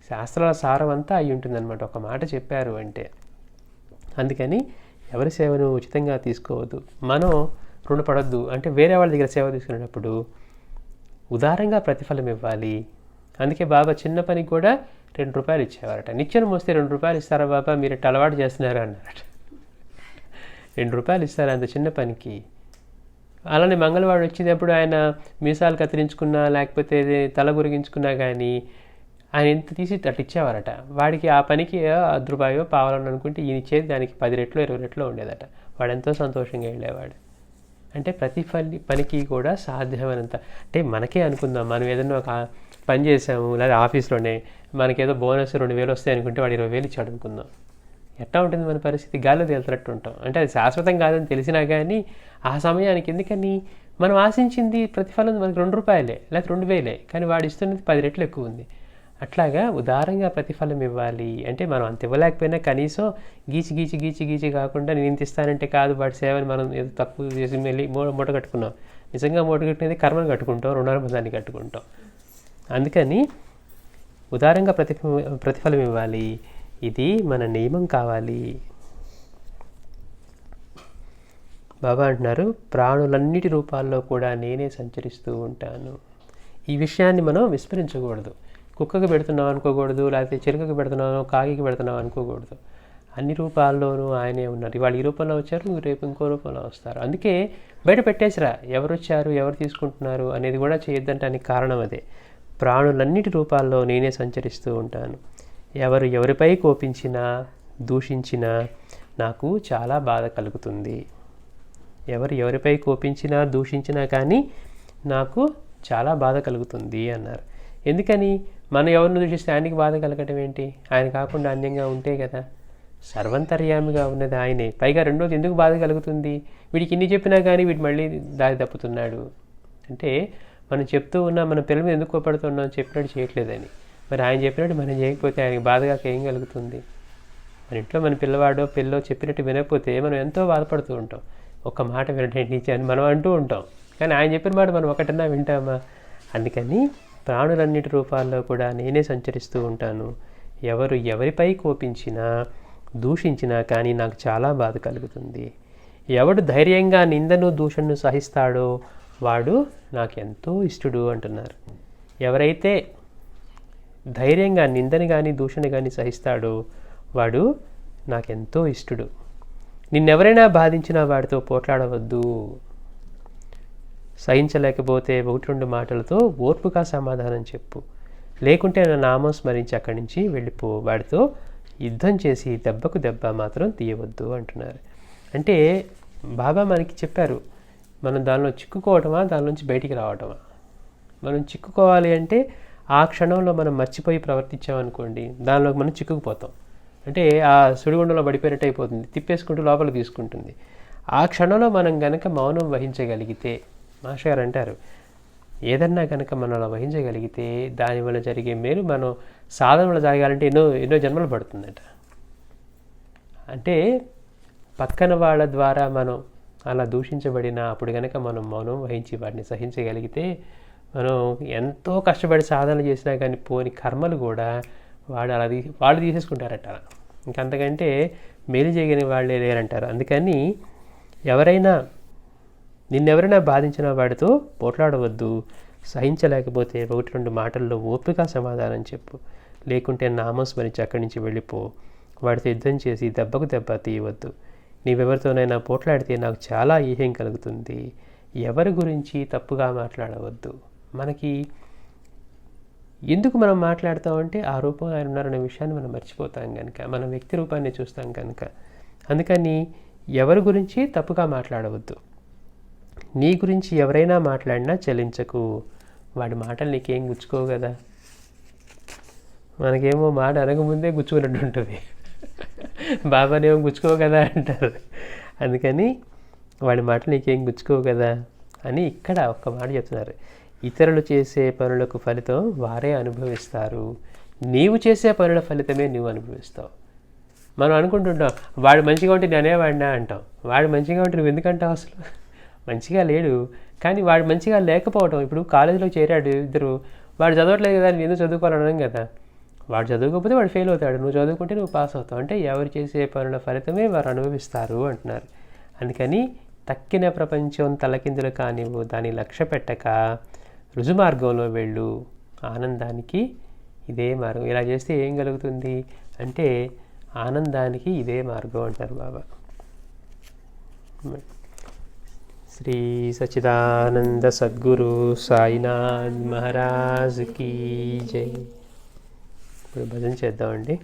శాస్త్రాల సారం అంతా అయి ఉంటుందన్నమాట ఒక మాట చెప్పారు అంటే. అందుకని ఎవరి సేవను ఉచితంగా తీసుకోవద్దు, మనం రుణపడద్దు. అంటే వేరే వాళ్ళ దగ్గర సేవ తీసుకునేటప్పుడు ఉదారంగా ప్రతిఫలం ఇవ్వాలి. అందుకే బాబా చిన్న పనికి కూడా 2 రూపాయలు ఇచ్చేవారట. నిచ్చెన మోస్తే 2 రూపాయలు ఇస్తారా బాబా, మీరు అలవాటు చేస్తున్నారు అన్నారట. 2 రూపాయలు ఇస్తారు అంత చిన్న పనికి. అలానే మంగళవాడు వచ్చినప్పుడు ఆయన మీసాలు కత్తిరించుకున్నా లేకపోతే తల గురిగించుకున్నా కానీ ఆయన ఎంత తీసి అట్లా ఇచ్చేవారట. వాడికి ఆ పనికి 10 రూపాయో పావాలని అనుకుంటే ఈయన ఇచ్చేది దానికి 10 రెట్లు 20 రెట్లు ఉండేదట. వాడు ఎంతో సంతోషంగా వెళ్ళేవాడు. అంటే ప్రతి పనికి కూడా సాధ్యమైనంత, అంటే మనకే అనుకుందాం, మనం ఏదైనా ఒక పని చేసాము లేదా ఆఫీస్లోనే మనకేదో బోనస్ 2000 వస్తాయి అనుకుంటే వాడు 20,000 ఇచ్చాడు అనుకుందాం. ఎట్లా ఉంటుంది మన పరిస్థితి, గాల్లో తేలుతున్నట్టు ఉంటాం. అంటే అది శాశ్వతం కాదని తెలిసినా కానీ ఆ సమయానికి, ఎందుకని మనం ఆశించింది ప్రతిఫలం మనకి 2 రూపాయలే లేదా 2000, కానీ వాడు ఇస్తున్నది 10 రెట్లు ఎక్కువ ఉంది. అట్లాగా ఉదారంగా ప్రతిఫలం ఇవ్వాలి. అంటే మనం అంత ఇవ్వలేకపోయినా కనీసం గీచి కాకుండా నేను ఇంత ఇస్తానంటే కాదు, వాడి సేవని మనం ఏదో తక్కువ చేసి వెళ్ళి మూట కట్టుకున్నాం. నిజంగా మూట కట్టినది కర్మను కట్టుకుంటాం, రుణానుబంధాన్ని కట్టుకుంటాం. అందుకని ఉదారంగా ప్రతిఫలం ఇవ్వాలి. ఇది మన నియమం కావాలి. బాబా అంటున్నారు, ప్రాణులన్నిటి రూపాల్లో కూడా నేనే సంచరిస్తూ ఉంటాను. ఈ విషయాన్ని మనం విస్మరించకూడదు. కుక్కకి పెడుతున్నాం అనుకోకూడదు, లేకపోతే చిలుకకి పెడుతున్నాం, కాకికి పెడుతున్నాం అనుకోకూడదు. అన్ని రూపాల్లోనూ ఆయనే ఉన్నారు. ఇవాళ ఈ రూపంలో వచ్చారు, రేపు ఇంకో రూపంలో వస్తారు. అందుకే బయట పెట్టేసిరా, ఎవరు వచ్చారు, ఎవరు తీసుకుంటున్నారు అనేది కూడా చేయొద్దంటానికి కారణం అదే. ప్రాణులన్నిటి రూపాల్లో నేనే సంచరిస్తూ ఉంటాను. ఎవరు ఎవరిపై కోపించినా, దూషించినా నాకు చాలా బాధ కలుగుతుంది. ఎవరు ఎవరిపై కోపించినా, దూషించినా కానీ నాకు చాలా బాధ కలుగుతుంది అన్నారు. ఎందుకని? మనం ఎవరిని దూషిస్తే ఆయనకి బాధ కలగటం ఏంటి? ఆయన కాకుండా అన్యంగా ఉంటే కదా. సర్వంతర్యామిగా ఉన్నది ఆయనే. పైగా రెండోది ఎందుకు బాధ కలుగుతుంది? వీడికి ఇన్ని చెప్పినా కానీ వీడు మళ్ళీ దారి తప్పుతున్నాడు అంటే మనం చెప్తూ ఉన్నా మన పిల్లల మీద ఎందుకు కోపడుతున్నాం, చెప్పినట్టు చేయట్లేదని. మరి ఆయన చెప్పినట్టు మనం చేయకపోతే ఆయనకి బాధగా ఏం కలుగుతుంది? మన ఇంట్లో మన పిల్లవాడో పిల్లో చెప్పినట్టు వినకపోతే మనం ఎంతో బాధపడుతూ ఉంటాం. ఒక్క మాట వినటండి అని మనం అంటూ ఉంటాం, కానీ ఆయన చెప్పిన మాట మనం ఒకటన్నా వింటామా? అందుకని ప్రాణులన్నిటి రూపాల్లో కూడా నేనే సంచరిస్తూ ఉంటాను. ఎవరు ఎవరిపై కోపించినా, దూషించినా కానీ నాకు చాలా బాధ కలుగుతుంది. ఎవడు ధైర్యంగా నిందను దూషణను సహిస్తాడో వాడు నాకెంతో ఇష్టడు అంటున్నారు. ఎవరైతే ధైర్యంగా నిందని కానీ దూషణ కానీ సహిస్తాడో వాడు నాకెంతో ఇష్టడు. నిన్నెవరైనా బాధించినా వాడితో పోట్లాడవద్దు. సహించలేకపోతే 1-2 మాటలతో ఓర్పుగా సమాధానం చెప్పు. లేకుంటే నా నామం స్మరించి అక్కడి నుంచి వెళ్ళిపో. వాడితో యుద్ధం చేసి దెబ్బకు దెబ్బ మాత్రం తీయవద్దు అంటున్నారు. అంటే బాబా మనకి చెప్పారు, మనం దానిలో చిక్కుకోవటమా, దాని నుంచి బయటికి రావటమా. మనం చిక్కుకోవాలి అంటే ఆ క్షణంలో మనం మర్చిపోయి ప్రవర్తించామనుకోండి, దానిలోకి మనం చిక్కుకుపోతాం. అంటే ఆ సుడిగుండంలో పడిపోయినట్టు అయిపోతుంది, తిప్పేసుకుంటూ లోపలికి తీసుకుంటుంది. ఆ క్షణంలో మనం గనక మౌనం వహించగలిగితే, మాస్టర్ గారు అంటారు, ఏదన్నా కనుక మనం అలా వహించగలిగితే దానివల్ల జరిగే మేలు మనం సాధనలో జరగాలంటే ఎన్నో జన్మలు పడుతుందట. అంటే పక్కన వాళ్ళ ద్వారా మనం అలా దూషించబడిన అప్పుడు కనుక మనం మౌనం వహించి వాటిని సహించగలిగితే మనం ఎంతో కష్టపడి సాధన చేసినా కానీ పోని కర్మలు కూడా వాళ్ళు తీసేసుకుంటారట. ఇంకంతకంటే మేలు చేయని వాళ్ళే లేరంటారు. అందుకని నిన్నెవరైనా బాధించిన వాడితో పోట్లాడవద్దు. సహించలేకపోతే 1-2 మాటల్లో ఓపిక సమాధానం చెప్పు. లేకుంటే నామం స్మరించి అక్కడి నుంచి వెళ్ళిపో. వాడితో యుద్ధం చేసి దెబ్బకు దెబ్బ తీయవద్దు. నీవెవరితోనైనా పోట్లాడితే నాకు చాలా ఈహ్యం కలుగుతుంది. ఎవరి గురించి తప్పుగా మాట్లాడవద్దు. మనకి ఎందుకు మనం మాట్లాడతామంటే ఆ రూపంలో ఆయన ఉన్నారనే విషయాన్ని మనం మర్చిపోతాం కనుక, మనం వ్యక్తి రూపాన్ని చూస్తాం కనుక. అందుకని ఎవరి గురించి తప్పుగా మాట్లాడవద్దు. నీ గురించి ఎవరైనా మాట్లాడినా చలించకు. వాడి మాటలు నీకేం గుచ్చుకోవు కదా. మనకేమో మాట అనకముందే గుచ్చుకున్నట్టు ఉంటుంది. బాబానేమో గుచ్చుకోవు కదా అంటారు. అందుకని వాడి మాటలు నీకేం గుచ్చుకోవు కదా అని ఇక్కడ ఒక్క మాట చెప్తున్నారు. ఇతరులు చేసే పనులకు ఫలితం వారే అనుభవిస్తారు. నీవు చేసే పనుల ఫలితమే నువ్వు అనుభవిస్తావు. మనం అనుకుంటుంటాం, వాడు మంచిగా ఉంటే నేనేవాడినా అంటాం. వాడు మంచిగా ఉంటే నువ్వు ఎందుకంటావు? అసలు మంచిగా లేడు, కానీ వాడు మంచిగా లేకపోవటం. ఇప్పుడు కాలేజీలో చేరాడు ఇద్దరు, వాడు చదవట్లేదు కదా, నేను ఎందుకు చదువుకోవాలన్నాం కదా. వాడు చదువుకోకపోతే వాడు ఫెయిల్ అవుతాడు, నువ్వు చదువుకుంటే నువ్వు పాస్ అవుతావు. అంటే ఎవరు చేసే పనుల ఫలితమే వారు అనుభవిస్తారు అంటున్నారు. అందుకని తక్కిన ప్రపంచం తలకిందులు కానివ్వు, దాన్ని లక్ష్య పెట్టక రుజుమార్గంలో వెళ్ళు. ఆనందానికి ఇదే మార్గం. ఇలా చేస్తే ఏం కలుగుతుంది అంటే ఆనందానికి ఇదే మార్గం అంటారు బాబా. శ్రీ సచ్చిదానంద సద్గురు సాయినాథ్ మహారాజ్ కీ జై. ఇప్పుడు భజన చేద్దామండి.